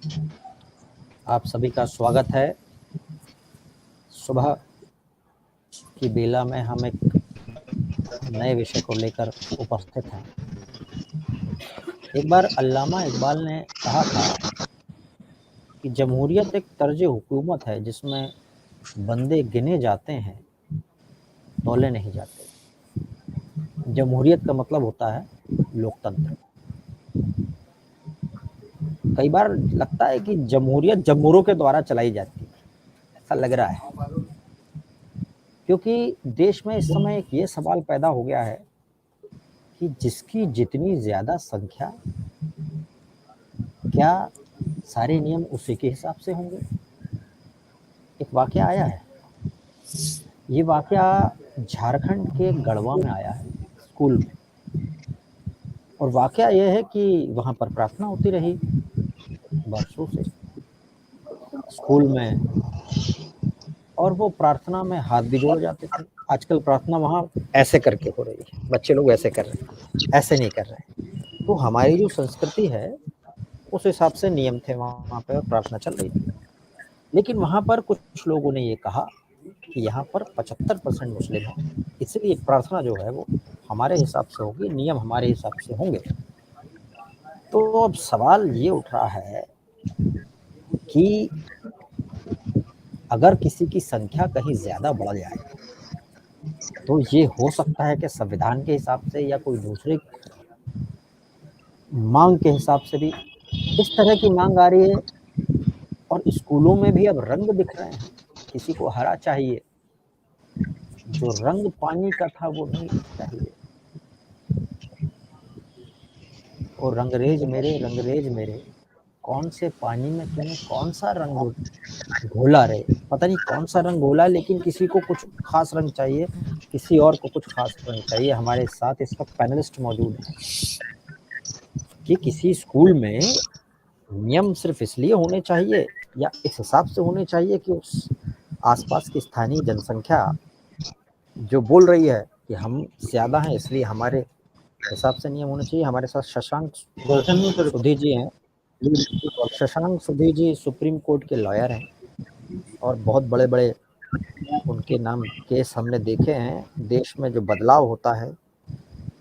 आप सभी का स्वागत है। सुबह की बेला में हम एक नए विषय को लेकर उपस्थित हैं। एक बार अल्लामा इकबाल ने कहा था कि जमहूरियत एक तर्ज हुकूमत है जिसमें बंदे गिने जाते हैं, तौले नहीं जाते। जमहूरियत का मतलब होता है लोकतंत्र। कई बार लगता है कि जमहूरियत जमहूरों के द्वारा चलाई जाती है, ऐसा लग रहा है, क्योंकि देश में इस समय एक ये सवाल पैदा हो गया है कि जिसकी जितनी ज़्यादा संख्या, क्या सारे नियम उसी के हिसाब से होंगे। एक वाक़या आया है, ये वाक़या झारखंड के गढ़वा में आया है, स्कूल में। और वाक़या ये है कि वहाँ पर प्रार्थना होती रही वर्षों से स्कूल में, और वो प्रार्थना में हाथ भी जोड़े जाते थे। आजकल प्रार्थना वहाँ ऐसे करके हो रही है, बच्चे लोग ऐसे कर रहे हैं, ऐसे नहीं कर रहे। तो हमारी जो संस्कृति है उस हिसाब से नियम थे वहाँ पे और प्रार्थना चल रही थी। लेकिन वहाँ पर कुछ लोगों ने ये कहा कि यहाँ पर 75% मुस्लिम हैं, इसलिए प्रार्थना जो है वो हमारे हिसाब से होगी, नियम हमारे हिसाब से होंगे। तो अब सवाल ये उठ रहा है कि अगर किसी की संख्या कहीं ज़्यादा बढ़ जाए तो ये हो सकता है कि संविधान के हिसाब से या कोई दूसरे मांग के हिसाब से भी इस तरह की मांग आ रही है। और स्कूलों में भी अब रंग दिख रहे हैं, किसी को हरा चाहिए, जो रंग पानी का था वो नहीं चाहिए। और रंगरेज मेरे कौन से पानी में तूने कौन सा रंग घोला रे। पता नहीं कौन सा रंग घोला, लेकिन किसी को कुछ खास रंग चाहिए, किसी और को कुछ खास रंग चाहिए। हमारे साथ इस वक्त पैनलिस्ट मौजूद हैं कि किसी स्कूल में नियम सिर्फ इसलिए होने चाहिए या इस हिसाब से होने चाहिए कि उस आसपास की स्थानीय जनसंख्या जो बोल रही है कि हम ज़्यादा हैं इसलिए हमारे हिसाब से नियम होने चाहिए। हमारे साथ शशांक सुधी जी हैं। शशांक सुधी जी सुप्रीम कोर्ट के लॉयर हैं और बहुत बड़े बड़े उनके नाम केस हमने देखे हैं। देश में जो बदलाव होता है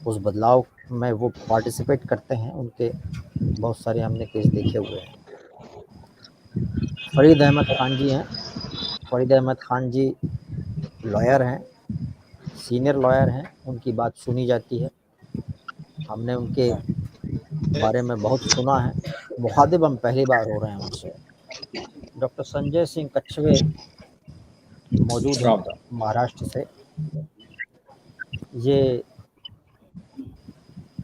उस बदलाव में वो पार्टिसिपेट करते हैं, उनके बहुत सारे हमने केस देखे हुए हैं। फरीद अहमद खान जी हैं। फरीद अहमद खान जी लॉयर हैं, सीनियर लॉयर हैं, उनकी बात सुनी जाती है, हमने उनके बारे में बहुत सुना है। मुखातिब हम पहली बार हो रहे हैं उनसे। डॉक्टर संजय सिंह कच्छवे मौजूद हैं महाराष्ट्र से। ये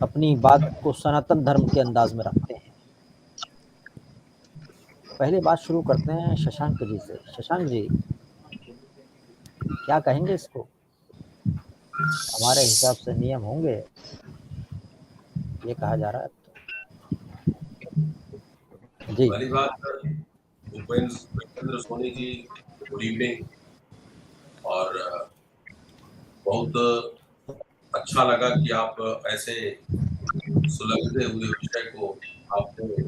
अपनी बात को सनातन धर्म के अंदाज में रखते हैं। पहले बात शुरू करते हैं शशांक जी से। शशांक जी, क्या कहेंगे इसको? हमारे हिसाब से नियम होंगे ये कहा जा रहा है जी। पहली बात, उपेंद्र सोनी जी, गुड इवनिंग। और बहुत अच्छा लगा कि आप ऐसे सुलगते हुए विषय को आपने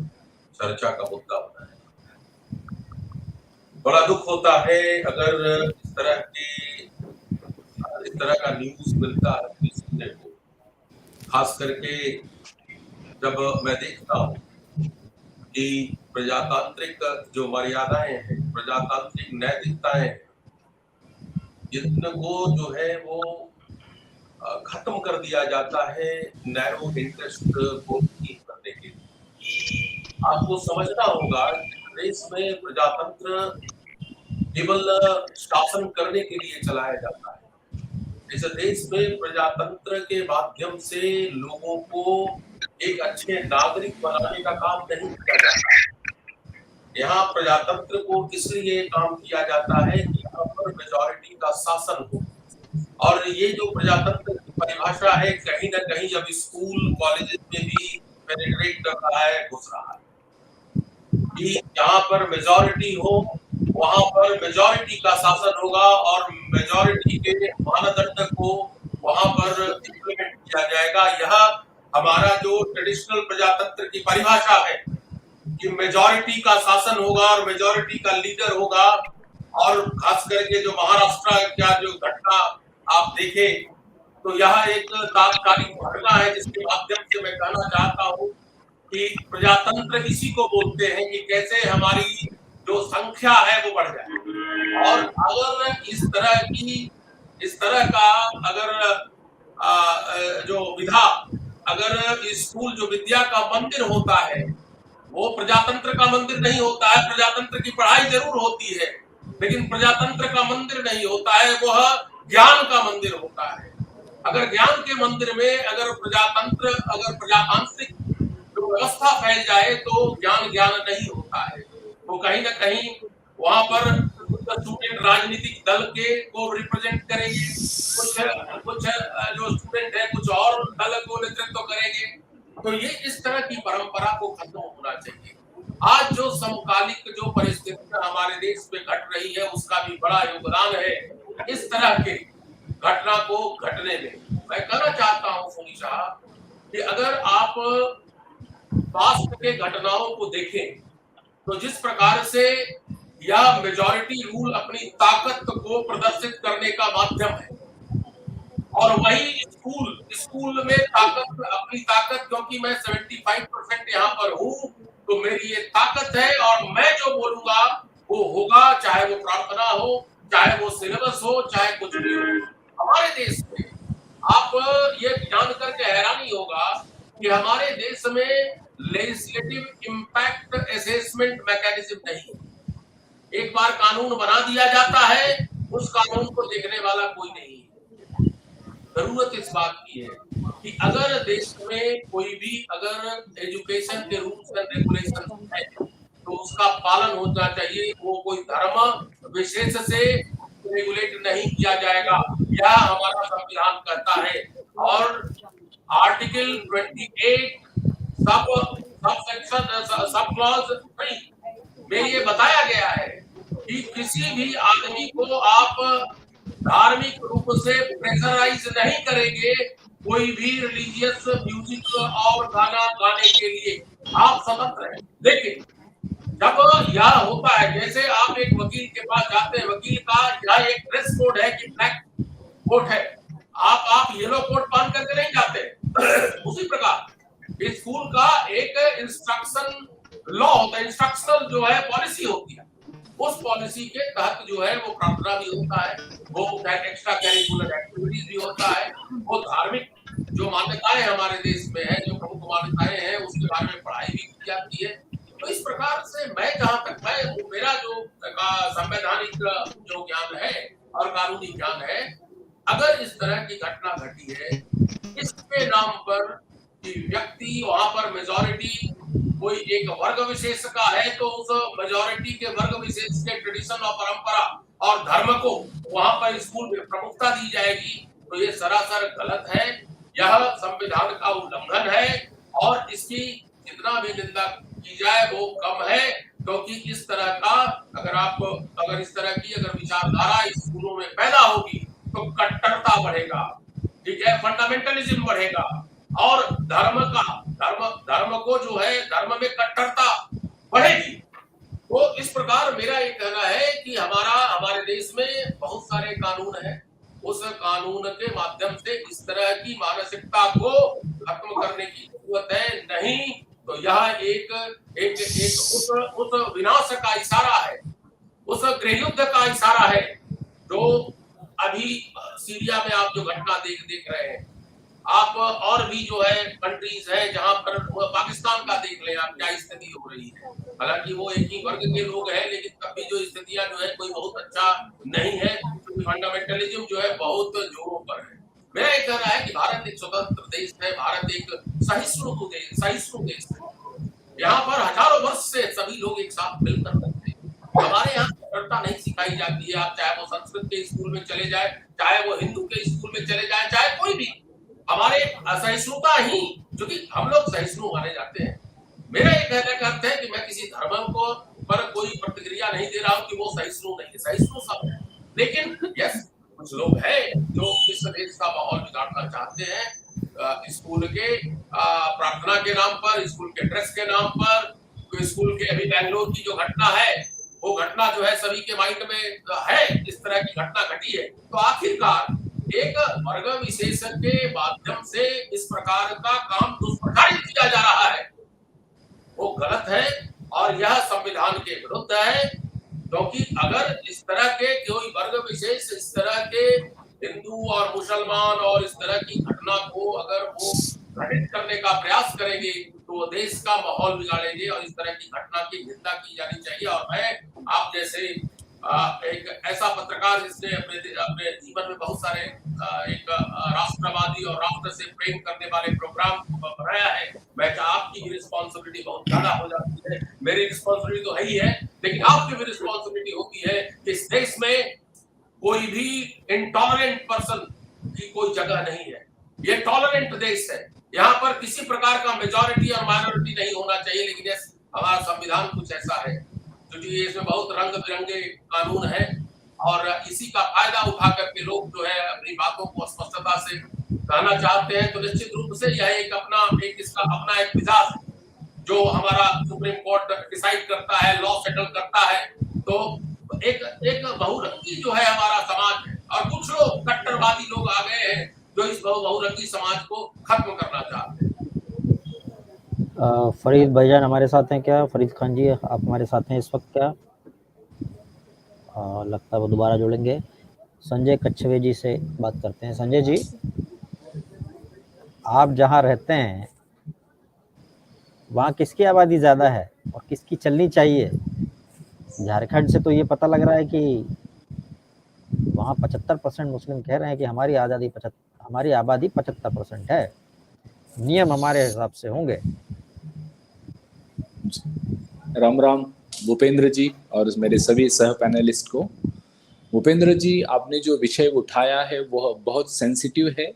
चर्चा का मुद्दा बनाया। बड़ा दुख होता है अगर इस तरह का न्यूज मिलता है कि सुनने को, खास करके जब मैं देखता हूँ कि प्रजातांत्रिक जो मर्यादाएं हैं, प्रजातांत्रिक नैतिकताएं हैं, जिनको जो है वो खत्म कर दिया जाता है नैरो इंटरेस्ट को ठीक करने के लिए। आपको समझना होगा कि देश में प्रजातंत्र केवल शासन करने के लिए चलाया जाता है। इस देश में प्रजातंत्र के माध्यम से लोगों को एक अच्छे नागरिक बनाने का काम नहीं किया जाता है। यहाँ प्रजातंत्र को इसलिए काम किया जाता है कि यहाँ पर मेजॉरिटी का शासन हो। और ये जो प्रजातंत्र की परिभाषा है, कहीं ना कहीं जब स्कूल कॉलेजेस में भी पेनिट्रेट कर रहा है, घुस रहा है कि जहाँ पर मेजॉरिटी हो वहां पर मेजॉरिटी का शासन होगा और मेजॉरिटी के मानदंड को वहां पर इम्प्लीमेंट किया जाएगा। यह हमारा जो ट्रेडिशनल प्रजातंत्र की परिभाषा है कि मेजॉरिटी का शासन होगा और मेजॉरिटी का लीडर होगा। और खास करके जो महाराष्ट्र का जो घटना आप देखें, तो यह एक तात्कालिक घटना है जिसके माध्यम से मैं कहना चाहता हूँ कि प्रजातंत्र इसी को बोलते हैं कि कैसे हमारी जो संख्या है वो बढ़ जाए। और अगर इस तरह का अगर जो विधा, अगर स्कूल जो विद्या का मंदिर होता है वो प्रजातंत्र का मंदिर नहीं होता है। प्रजातंत्र की पढ़ाई जरूर होती है, लेकिन प्रजातंत्र का मंदिर नहीं होता है, वह ज्ञान का मंदिर होता है। अगर ज्ञान के मंदिर में अगर प्रजातांत्रिक जो व्यवस्था फैल जाए तो ज्ञान नहीं होता है। तो कहीं ना कहीं वहां पर स्टूडेंट राजनीतिक दल के को रिप्रेजेंट करेंगे, कुछ जो स्टूडेंट है कुछ और दल को नेतृत्व करेंगे। तो ये इस तरह की परंपरा को खत्म होना चाहिए। आज जो समकालिक जो परिस्थितियां हमारे देश में घट रही है उसका भी बड़ा योगदान है इस तरह के घटना को घटने में। मैं कहना चाहता हूं सोनी साहब कि अगर आप पास्ट के घटनाओं को देखें तो जिस प्रकार से यह मेजॉरिटी रूल अपनी ताकत को प्रदर्शित करने का माध्यम है, और वही स्कूल में अपनी ताकत, क्योंकि मैं 75% यहाँ पर हूँ तो मेरी ये ताकत है और मैं जो बोलूंगा वो होगा, चाहे वो प्रार्थना हो, चाहे वो सिलेबस हो, चाहे कुछ भी हो। हमारे देश में आप ये जान करके हैरानी होगा कि हमारे देश में लेजिस्लेटिव इम्पैक्ट असेसमेंट मैकेनिज्म नहीं है। एक बार कानून बना दिया जाता है, उस कानून को देखने वाला कोई नहीं है। जरूरत इस बात की है कि अगर देश में कोई भी अगर एजुकेशन के रूल्स एंड रेगुलेशन है तो उसका पालन होना चाहिए। वो कोई धर्म विशेष से रेगुलेट नहीं किया जाएगा, यह हमारा संविधान कहता है। और आर्टिकल 28 सब क्लॉज में ये बताया गया है कि किसी भी आदमी को आप धार्मिक रूप से प्रेशराइज नहीं करेंगे कोई भी रिलीजियस म्यूजिक और गाना गाने के लिए, आप स्वतंत्र हैं। लेकिन जब यह होता है, जैसे आप एक वकील के पास जाते हैं, वकील का यह एक ड्रेस कोड है कि ब्लैक कोट है, आप येलो कोट पहन करके नहीं जाते। उसी प्रकार स्कूल का एक इंस्ट्रक्शन लॉ होता है, इंस्ट्रक्शनल जो है पॉलिसी होती है, उस पॉलिसी के तहत जो है वो प्रार्थना भी होता है, वो एक्स्ट्रा करिकुलर एक्टिविटीज भी होता है, वो धार्मिक जो मान्यताएं हमारे देश में है, जो प्रमुख मान्यताएं हैं उसके बारे में पढ़ाई भी की जाती है। तो इस प्रकार से मैं जहां तक मेरा जो संवैधानिक जो ज्ञान है और कानूनी ज्ञान है, अगर इस तरह की घटना घटी है इसके नाम पर कि व्यक्ति वहां पर मेजॉरिटी कोई एक वर्ग विशेष का है तो उस मेजॉरिटी के वर्ग विशेष के ट्रेडिशन और परंपरा और धर्म को वहां पर स्कूल में प्रमुखता दी जाएगी, तो ये सरासर गलत है। यह संविधान का उल्लंघन है और इसकी जितना भी निंदा की जाए वो कम है, क्योंकि इस तरह का अगर इस तरह की अगर विचारधारा स्कूलों में पैदा होगी तो कट्टरता बढ़ेगा, ठीक है, फंडामेंटलिज्म बढ़ेगा और धर्म को जो है धर्म में कट्टरता बढ़ेगी। तो इस प्रकार मेरा ये कहना है कि हमारे देश में बहुत सारे कानून हैं, उस कानून के माध्यम से इस तरह की मानसिकता को खत्म करने की जरूरत है। नहीं तो यह एक उस विनाश का इशारा है, उस गृहयुद्ध का इशारा है जो अभी सीरिया में आप जो घटना देख रहे हैं। आप और भी जो है कंट्रीज है जहां पर पाकिस्तान का देख लें आप क्या स्थिति हो रही है। हालांकि वो एक ही वर्ग के लोग हैं, लेकिन तब भी जो स्थितियां जो है कोई बहुत अच्छा नहीं है, क्योंकि फंडामेंटलिज्म जो है बहुत जोरों पर है। मेरा ये कहना है कि भारत एक स्वतंत्र देश है, भारत एक सहिष्णु देश है। यहाँ पर हजारों वर्ष से सभी लोग एक साथ मिलकर रहते हैं। हमारे यहाँ कट्टरता नहीं सिखाई जाती है। आप चाहे वो संस्कृत के स्कूल में चले जाए, चाहे वो हिंदू के स्कूल में चले जाए, चाहे कोई भी, हमारे असहिष्णुता ही, क्योंकि हम लोग सहिष्णु माने जाते हैं। मेरा ये कहने का अर्थ है कि मैं किसी धर्म को पर कोई प्रतिक्रिया नहीं दे रहा हूँ कि वो सहिष्णु नहीं है, सहिष्णु सब है। लेकिन यस कुछ लोग हैं जो इस देश का माहौल बिगाड़ना चाहते हैं, स्कूल के प्रार्थना के नाम पर, स्कूल के ड्रेस के नाम पर, जो स्कूल के अभी बैंगलोर की जो घटना है, वो घटना जो है सभी के माइंड में है, इस तरह की घटना घटी है। तो आखिरकार एक वर्ग विशेष के माध्यम से इस प्रकार का काम दुष्प्रचारित किया जा रहा है, वो गलत है और यह संविधान के विरुद्ध है। क्योंकि अगर इस तरह के कोई वर्ग विशेष इस तरह के हिंदू और मुसलमान और इस तरह की घटना को अगर वो घटित करने का प्रयास करेंगे तो वो देश का माहौल बिगाड़ेंगे और इस तरह की घटना की निंदा की जानी चाहिए। और मैं आप जैसे एक ऐसा पत्रकार जिसने अपने जीवन में बहुत सारे एक राष्ट्रवादी और राष्ट्र से प्रेम करने वाले प्रोग्राम बनाया है, मैं आपकी भी रिस्पॉन्सिबिलिटी बहुत ज्यादा हो जाती है। मेरी रिस्पॉन्सिबिलिटी तो है ही है, लेकिन आपकी भी रिस्पॉन्सिबिलिटी होती है कि इस देश में कोई भी इंटॉलरेंट पर्सन की कोई जगह नहीं है। ये टॉलरेंट देश है, यहाँ पर किसी प्रकार का मेजॉरिटी और माइनॉरिटी नहीं होना चाहिए। लेकिन हमारा संविधान कुछ ऐसा है क्योंकि इसमें बहुत रंग बिरंगे कानून है और इसी का फायदा उठा करके लोग जो है अपनी बातों को स्पष्टता से कहना चाहते हैं। तो निश्चित रूप से यह इसका अपना एक मिजाज जो हमारा सुप्रीम कोर्ट डिसाइड करता है, लॉ सेटल करता है। तो एक बहुरंगी जो है हमारा समाज है और कुछ लोग कट्टरवादी लोग आ गए हैं जो इस बहुरंगी समाज को खत्म करना चाहते हैं। फरीद भाईजान हमारे साथ हैं क्या? फरीद खान जी आप हमारे साथ हैं इस वक्त क्या? लगता है वो दोबारा जुड़ेंगे। संजय कच्छवे जी से बात करते हैं। संजय जी, आप जहां रहते हैं वहां किसकी आबादी ज़्यादा है और किसकी चलनी चाहिए? झारखंड से तो ये पता लग रहा है कि वहाँ 75% मुस्लिम कह रहे हैं कि हमारी आबादी 75% है। नियम हमारे हिसाब से होंगे। राम राम भूपेंद्र जी और मेरे सभी सह पैनलिस्ट को। भूपेंद्र जी, आपने जो विषय उठाया है वह बहुत सेंसिटिव है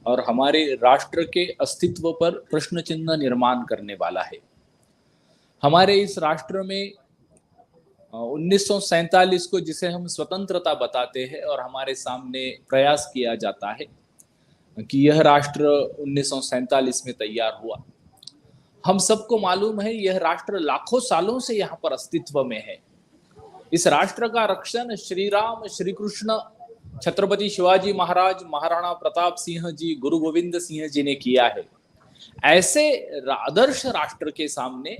और हमारे राष्ट्र के अस्तित्व पर प्रश्न चिन्ह निर्माण करने वाला है। हमारे इस राष्ट्र में 1947 को जिसे हम स्वतंत्रता बताते हैं और हमारे सामने प्रयास किया जाता है कि यह राष्ट्र 1947 में तैयार हुआ। हम सबको मालूम है यह राष्ट्र लाखों सालों से यहाँ पर अस्तित्व में है। इस राष्ट्र का रक्षण श्री राम, श्री कृष्ण, छत्रपति शिवाजी महाराज, महाराणा प्रताप सिंह जी, गुरु गोविंद सिंह जी ने किया है। ऐसे आदर्श राष्ट्र के सामने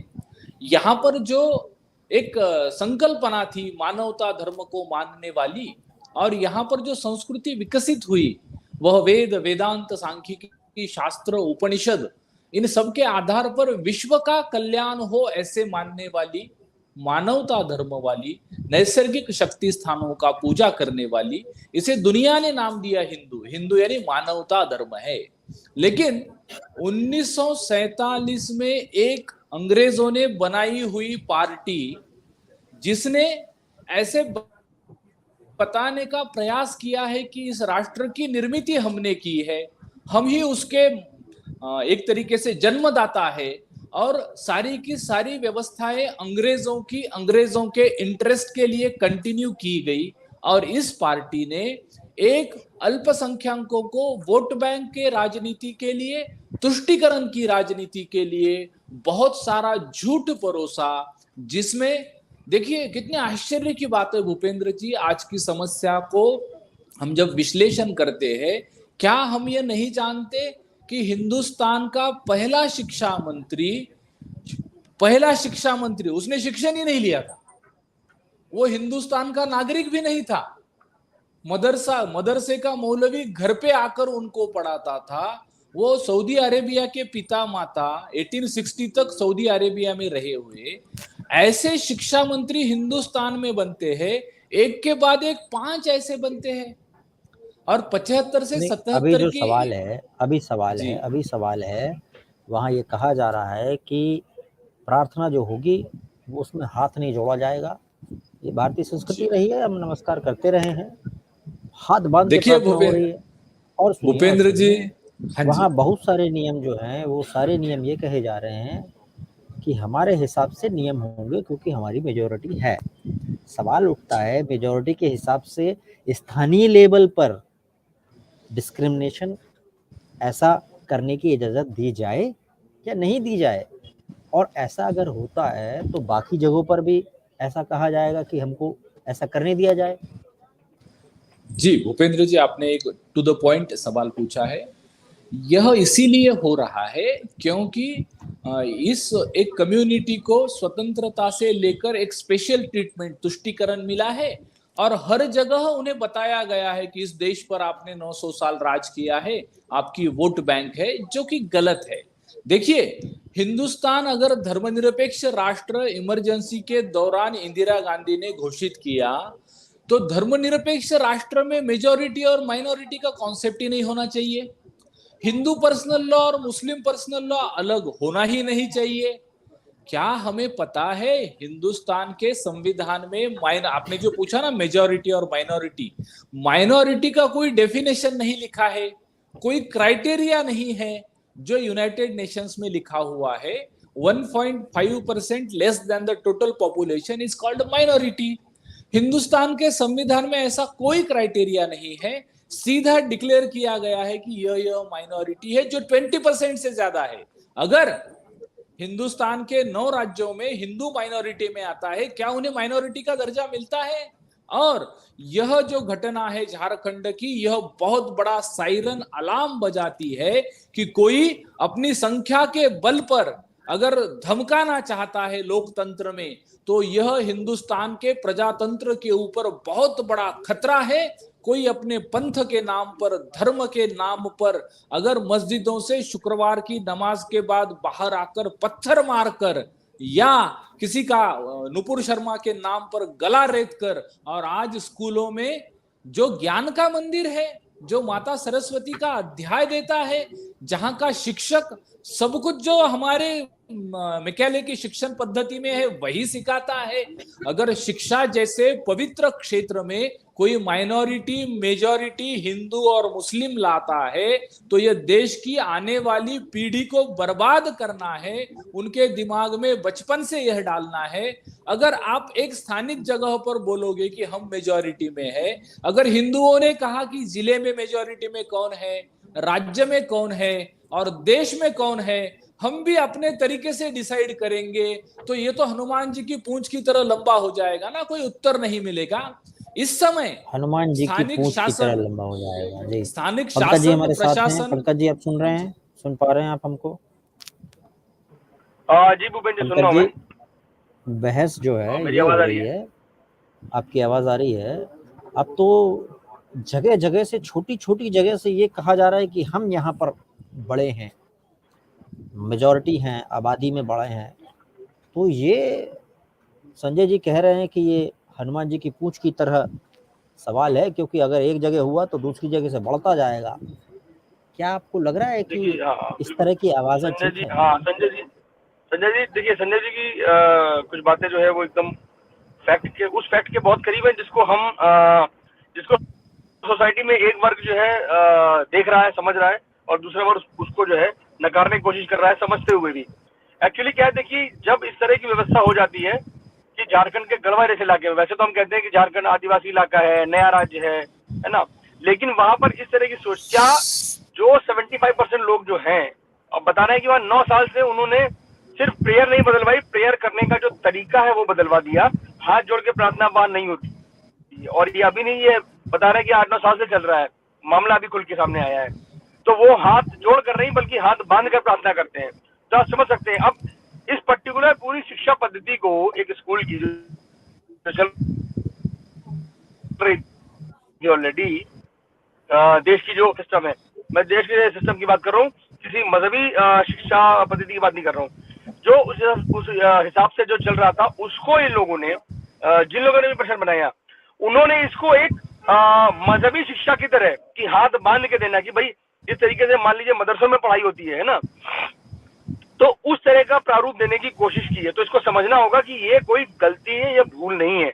यहाँ पर जो एक संकल्पना थी मानवता धर्म को मानने वाली और यहाँ पर जो संस्कृति विकसित हुई वह वेद, वेदांत, सांख्यिकी, शास्त्र, उपनिषद, इन सब के आधार पर विश्व का कल्याण हो ऐसे मानने वाली, मानवता धर्म वाली, नैसर्गिक शक्ति स्थानों का पूजा करने वाली, इसे दुनिया ने नाम दिया हिंदू। हिंदू यानी मानवता धर्म है। लेकिन 1947 में एक अंग्रेजों ने बनाई हुई पार्टी जिसने ऐसे बताने का प्रयास किया है कि इस राष्ट्र की निर्मित हमने की है, हम ही उसके एक तरीके से जन्मदाता है और सारी की सारी व्यवस्थाएं अंग्रेजों के इंटरेस्ट के लिए कंटिन्यू की गई। और इस पार्टी ने एक अल्पसंख्यकों को वोट बैंक के राजनीति के लिए, तुष्टीकरण की राजनीति के लिए बहुत सारा झूठ परोसा, जिसमें देखिए कितने आश्चर्य की बात है भूपेंद्र जी। आज की समस्या को हम जब विश्लेषण करते हैं, क्या हम ये नहीं जानते कि हिंदुस्तान का पहला शिक्षा मंत्री उसने शिक्षण ही नहीं लिया था, वो हिंदुस्तान का नागरिक भी नहीं था। मदरसे का मौलवी घर पे आकर उनको पढ़ाता था। वो सऊदी अरेबिया के पिता माता 1860 तक सऊदी अरेबिया में रहे हुए। ऐसे शिक्षा मंत्री हिंदुस्तान में बनते हैं, एक के बाद एक 5 ऐसे बनते हैं और 75 से 77 अभी जो सवाल है वहाँ ये कहा जा रहा है कि प्रार्थना जो होगी वो उसमें हाथ नहीं जोड़ा जाएगा। ये भारतीय संस्कृति रही है, हम नमस्कार करते रहे हैं, हाथ बांध के प्रार्थना हो रही है। और भूपेंद्र जी, वहाँ बहुत सारे नियम जो हैं वो सारे नियम ये कहे जा रहे हैं कि हमारे हिसाब से नियम होंगे क्योंकि हमारी मेजॉरिटी है। सवाल उठता है मेजॉरिटी के हिसाब से स्थानीय लेवल पर डिस्क्रिमिनेशन ऐसा करने की इजाज़त दी जाए या नहीं दी जाए। और ऐसा अगर होता है तो बाकी जगहों पर भी ऐसा कहा जाएगा कि हमको ऐसा करने दिया जाए। जी भूपेंद्र जी, आपने एक टू द पॉइंट सवाल पूछा है। यह इसीलिए हो रहा है क्योंकि इस एक कम्युनिटी को स्वतंत्रता से लेकर एक स्पेशल ट्रीटमेंट, तुष्टीकरण मिला है और हर जगह उन्हें बताया गया है कि इस देश पर आपने 900 साल राज किया है, आपकी वोट बैंक है, जो कि गलत है। देखिए, हिंदुस्तान अगर धर्मनिरपेक्ष राष्ट्र इमरजेंसी के दौरान इंदिरा गांधी ने घोषित किया, तो धर्मनिरपेक्ष राष्ट्र में मेजॉरिटी और माइनॉरिटी का कॉन्सेप्ट ही नहीं होना चाहिए। हिंदू पर्सनल लॉ और मुस्लिम पर्सनल लॉ अलग होना ही नहीं चाहिए। क्या हमें पता है हिंदुस्तान के संविधान में आपने जो पूछा ना मेजॉरिटी और माइनॉरिटी, माइनॉरिटी का कोई डेफिनेशन नहीं लिखा है, कोई क्राइटेरिया नहीं है। जो यूनाइटेड नेशंस में लिखा हुआ है 1.5% less than the total population is called minority. Hindustan के संविधान में ऐसा कोई क्राइटेरिया नहीं है, सीधा डिक्लेयर किया गया है कि यह माइनॉरिटी है जो 20% से ज्यादा है। अगर हिंदुस्तान के 9 राज्यों में हिंदू माइनॉरिटी में आता है, क्या उन्हें माइनॉरिटी का दर्जा मिलता है? और यह जो घटना है झारखंड की, यह बहुत बड़ा सायरन अलार्म बजाती है कि कोई अपनी संख्या के बल पर अगर धमकाना चाहता है लोकतंत्र में, तो यह हिंदुस्तान के प्रजातंत्र के ऊपर बहुत बड़ा खतरा है। कोई अपने पंथ के नाम पर, धर्म के नाम पर अगर मस्जिदों से शुक्रवार की नमाज के बाद बाहर आकर पत्थर मारकर या किसी का नुपुर शर्मा के नाम पर गला रेत कर, और आज स्कूलों में जो ज्ञान का मंदिर है, जो माता सरस्वती का अध्याय देता है, जहां का शिक्षक सब कुछ जो हमारे मैकेले की शिक्षण पद्धति में है वही सिखाता है, अगर शिक्षा जैसे पवित्र क्षेत्र में कोई माइनॉरिटी मेजॉरिटी हिंदू और मुस्लिम लाता है, तो यह देश की आने वाली पीढ़ी को बर्बाद करना है, उनके दिमाग में बचपन से यह डालना है। अगर आप एक स्थानिक जगह पर बोलोगे कि हम मेजॉरिटी में है, अगर हिंदुओं ने कहा कि जिले में मेजॉरिटी में कौन है, राज्य में कौन है और देश में कौन है, हम भी अपने तरीके से डिसाइड करेंगे, तो ये तो हनुमान जी की पूंछ की तरह लंबा हो जाएगा ना, कोई उत्तर नहीं मिलेगा। इस समय हनुमान जी की स्थानिक पूंछ की तरह शासन, लंबा हो जाएगा। जी, स्थानिक पंकज जी शासन हमारे साथ हैं। प्रशासन। पंकज जी, आप सुन रहे हैं, सुन पा रहे हैं आप हमको? जी भूपेंद्र जी, सुन रहा हूं मैं। बहस जो है मेरी ये हो आवाज आ रही रही है? है, आपकी आवाज आ रही है। अब तो जगह जगह से, छोटी छोटी जगह से ये कहा जा रहा है कि हम यहाँ पर बड़े हैं, मेजॉरिटी हैं, आबादी में बड़े हैं। तो ये संजय जी कह रहे हैं कि ये हनुमान जी की पूंछ की तरह सवाल है, क्योंकि अगर एक जगह हुआ तो दूसरी जगह से बढ़ता जाएगा। क्या आपको लग रहा है कि देखिए, इस तरह की आवाजें संजय ठीक जी, है? संजय जी देखिए, संजय जी की कुछ बातें जो है वो एकदम उस फैक्ट के बहुत करीब है जिसको सोसाइटी में एक वर्ग जो है देख रहा है, समझ रहा है, और दूसरा वर्ग उसको जो है नकारने की कोशिश कर रहा है, समझते हुए भी। एक्चुअली क्या है, देखिए, जब इस तरह की व्यवस्था हो जाती है कि झारखंड के गढ़वा जैसे इलाके में, वैसे तो हम कहते हैं कि झारखंड आदिवासी इलाका है, नया राज्य है ना, लेकिन वहां पर इस तरह की सोच, क्या जो 75% लोग जो हैं, अब बताना है कि वहां 9 साल से उन्होंने सिर्फ प्रेयर नहीं बदलवाई, प्रेयर करने का जो तरीका है वो बदलवा दिया, हाथ जोड़ के प्रार्थना बात नहीं होती। और ये अभी नहीं, ये बता रहे हैं कि 8-9 साल से चल रहा है, मामला अभी खुल के सामने आया है। तो वो हाथ जोड़ कर नहीं बल्कि हाथ बांध कर प्रार्थना करते हैं। तो आप समझ सकते हैं, अब इस पर्टिकुलर पूरी शिक्षा पद्धति को एक स्कूल की चल रही ऑलरेडी देश की जो सिस्टम है, मैं देश के सिस्टम की बात कर रहा हूँ, किसी मजहबी शिक्षा पद्धति की बात नहीं कर रहा हूँ, जो उस हिसाब से जो चल रहा था उसको इन लोगों ने, जिन लोगों ने भी प्रश्न बनाया, उन्होंने इसको एक मजहबी शिक्षा की तरह कि हाथ बांध के देना कि भाई जिस तरीके से मान लीजिए मदरसों में पढ़ाई होती है ना, तो उस तरह का प्रारूप देने की कोशिश की है। तो इसको समझना होगा कि ये कोई गलती है या भूल नहीं है।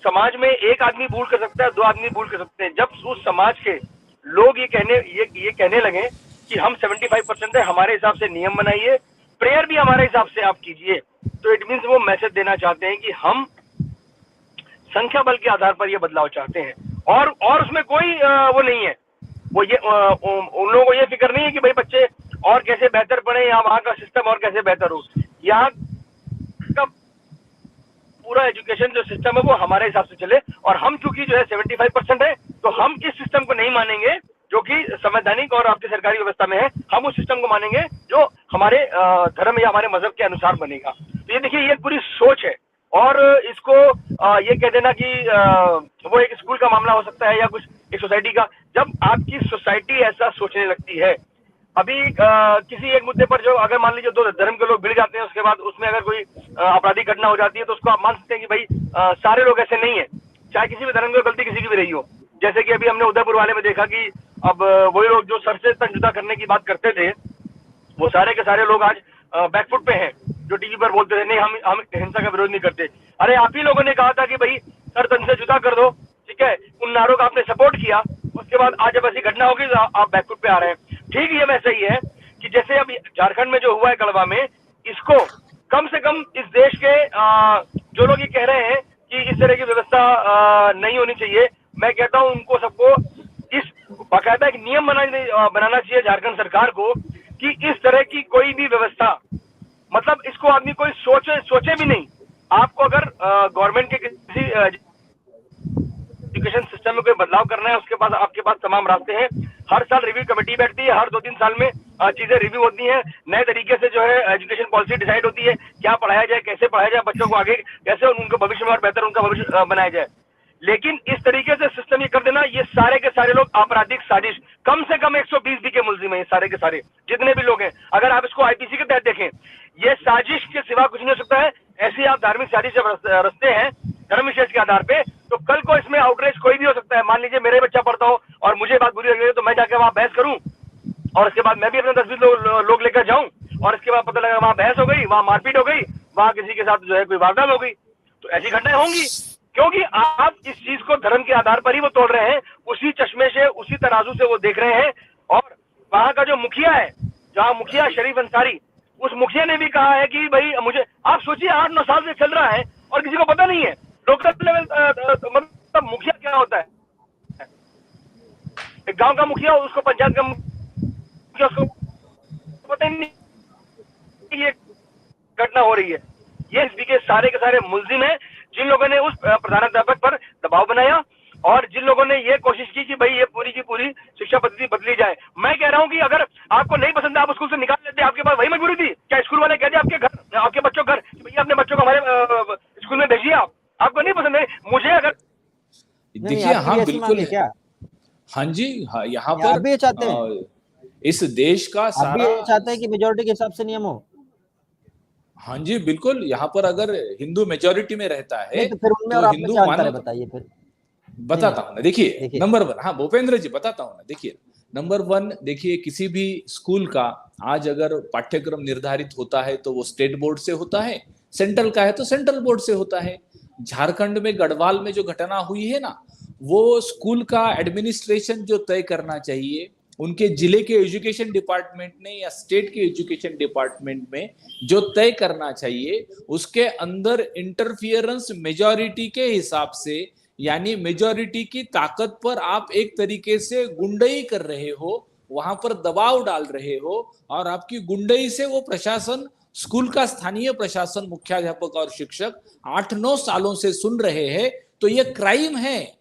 समाज में एक आदमी भूल कर सकता है, 2 आदमी भूल कर सकते हैं। जब उस समाज के लोग ये कहने लगे कि हम 75% है, हमारे हिसाब से नियम बनाइए, प्रेयर भी हमारे हिसाब से आप कीजिए, तो इट मीन्स वो मैसेज देना चाहते हैं कि हम संख्या बल के आधार पर ये बदलाव चाहते हैं। और उसमें कोई वो नहीं है, वो ये उन लोगों को ये फिक्र नहीं है कि भाई बच्चे और कैसे बेहतर बने या वहाँ का सिस्टम और कैसे बेहतर हो। यहाँ का पूरा एजुकेशन जो सिस्टम है वो हमारे हिसाब से चले, और हम चूंकि जो है 75% है, तो हम इस सिस्टम को नहीं मानेंगे जो कि संवैधानिक और आपकी सरकारी व्यवस्था में है। हम उस सिस्टम को मानेंगे जो हमारे धर्म या हमारे मजहब के अनुसार बनेगा। तो ये देखिए, ये पूरी सोच है। और इसको ये कह देना कि वो एक स्कूल का मामला हो सकता है या कुछ एक सोसाइटी का, जब आपकी सोसाइटी ऐसा सोचने लगती है। अभी किसी एक मुद्दे पर जो अगर मान लीजिए दो धर्म के लोग भिड़ जाते हैं, उसके बाद उसमें अगर कोई आपराधिक घटना हो जाती है, तो उसको आप मान सकते हैं कि भाई सारे लोग ऐसे नहीं है, चाहे किसी भी धर्म की गलती किसी की भी रही हो। जैसे कि अभी हमने उदयपुर वाले में देखा कि अब वही लोग जो सर से तन जुदा करने की बात करते थे, वो सारे के सारे लोग आज बैकफुट पे हैं, जो टीवी पर बोलते थे नहीं हम हिंसा का विरोध नहीं करते। अरे आप ही लोगों ने कहा था कि भाई सर तन से जुदा कर दो, ठीक है, उन नारों का आपने सपोर्ट किया, उसके बाद आज जब ऐसी घटना होगी तो आप बैकफुट पे आ रहे हैं। ठीक ये वैसे ही है कि जैसे अभी झारखंड में जो हुआ है कड़वा में, इसको कम से कम इस देश के जो लोग ये कह रहे हैं कि इस तरह की व्यवस्था नहीं होनी चाहिए, मैं कहता हूं उनको सबको इस बाकायदा एक नियम बनाना चाहिए झारखंड सरकार को कि इस तरह की कोई भी व्यवस्था, मतलब इसको आदमी कोई सोचे भी नहीं। आपको अगर गवर्नमेंट के किसी एजुकेशन सिस्टम में कोई बदलाव करना है, उसके पास आपके पास तमाम रास्ते हैं। हर साल रिव्यू कमेटी बैठती है, हर 2-3 साल में चीजें रिव्यू होती हैं, नए तरीके से जो है एजुकेशन पॉलिसी डिसाइड होती है, क्या पढ़ाया जाए, कैसे पढ़ाया जाए, बच्चों को आगे कैसे उनके भविष्य में और बेहतर उनका भविष्य बनाया जाए। लेकिन इस तरीके से सिस्टम ये कर देना, ये सारे के सारे लोग आपराधिक साजिश, कम से कम 120 भी के मुलजिम है ये सारे के सारे जितने भी लोग हैं। अगर आप इसको आईपीसी के तहत देखें, ये साजिश के सिवा कुछ नहीं हो सकता है। ऐसी आप धार्मिक साजिश जब रचते हैं धर्म विशेष के आधार पे, तो कल को इसमें आउटरीच कोई भी हो सकता है। मान लीजिए मेरे बच्चा पढ़ता हो और मुझे बात बुरी लगी तो मैं जाकर वहां बहस करूं, और उसके बाद मैं भी अपने 10-20 लोग लेकर जाऊं, और इसके बाद पता लगा वहां बहस हो गई, वहां मारपीट हो गई, वहां किसी के साथ जो है कोई वारदात हो गई, तो ऐसी घटनाएं होंगी। क्योंकि आप इस चीज को धर्म के आधार पर ही वो तोड़ रहे हैं, उसी चश्मे से, उसी तराजू से वो देख रहे हैं। और वहां का जो मुखिया है, जहां मुखिया शरीफ अंसारी, उस मुखिया ने भी कहा है कि भाई मुझे, आप सोचिए 8-9 साल से चल रहा है और किसी को पता नहीं है लोकल लेवल, मतलब मुखिया क्या होता है, एक गांव का मुखिया, उसको पंचायत का मुखिया, उसको पता ही नहीं ये घटना हो रही है। ये एसपी के सारे मुलजिम है, जिन लोगों ने उस प्रधानाध्यापक पर दबाव बनाया और जिन लोगों ने ये कोशिश की कि भाई ये पूरी की पूरी शिक्षा पद्धति बदली जाए। मैं कह रहा हूं कि अगर आपको नहीं पसंद है, आप स्कूल से निकाल लेते, आपके पास वही मजबूरी थी क्या? स्कूल वाले कहते आपके घर, आपके बच्चों घर, भैया अपने बच्चों को हमारे स्कूल में भेजिए, आपको नहीं पसंद है, मुझे अगर देखिए, हाँ बिल्कुल क्या? हाँ जी, हाँ यहाँ आप भी पर चाहते हैं, इस देश का आप भी सारा, चाहते हैं कि मेजोरिटी के हिसाब से नियम हो? हाँ जी बिल्कुल, यहाँ पर अगर हिंदू मेजोरिटी में रहता है नहीं, तो फिर उनमें और तो आप में हिंदू क्या अंतर है, मानो, बताइए फिर। बताता हूँ ना। देखिए देखिए। नंबर 1, हाँ भूपेंद्र जी बताता हूँ ना। देखिए नंबर 1, देखिए किसी भी स्कूल का आज अगर पाठ्यक्रम निर्धारित होता है तो वो स्टेट बोर्ड से होता है, सेंट्रल का है तो सेंट्रल बोर्ड से होता है। झारखंड में गढ़वाल में जो घटना हुई है ना, वो स्कूल का एडमिनिस्ट्रेशन जो तय करना चाहिए, उनके जिले के एजुकेशन डिपार्टमेंट ने या स्टेट के एजुकेशन डिपार्टमेंट में जो तय करना चाहिए, उसके अंदर इंटरफियरेंस मेजॉरिटी के हिसाब से, यानी मेजॉरिटी की ताकत पर आप एक तरीके से गुंडई कर रहे हो, वहां पर दबाव डाल रहे हो, और आपकी गुंडई से वो प्रशासन, स्कूल का स्थानीय प्रशासन, मुख्याध्यापक और शिक्षक 8-9 सालों से सुन रहे हैं, तो ये क्राइम है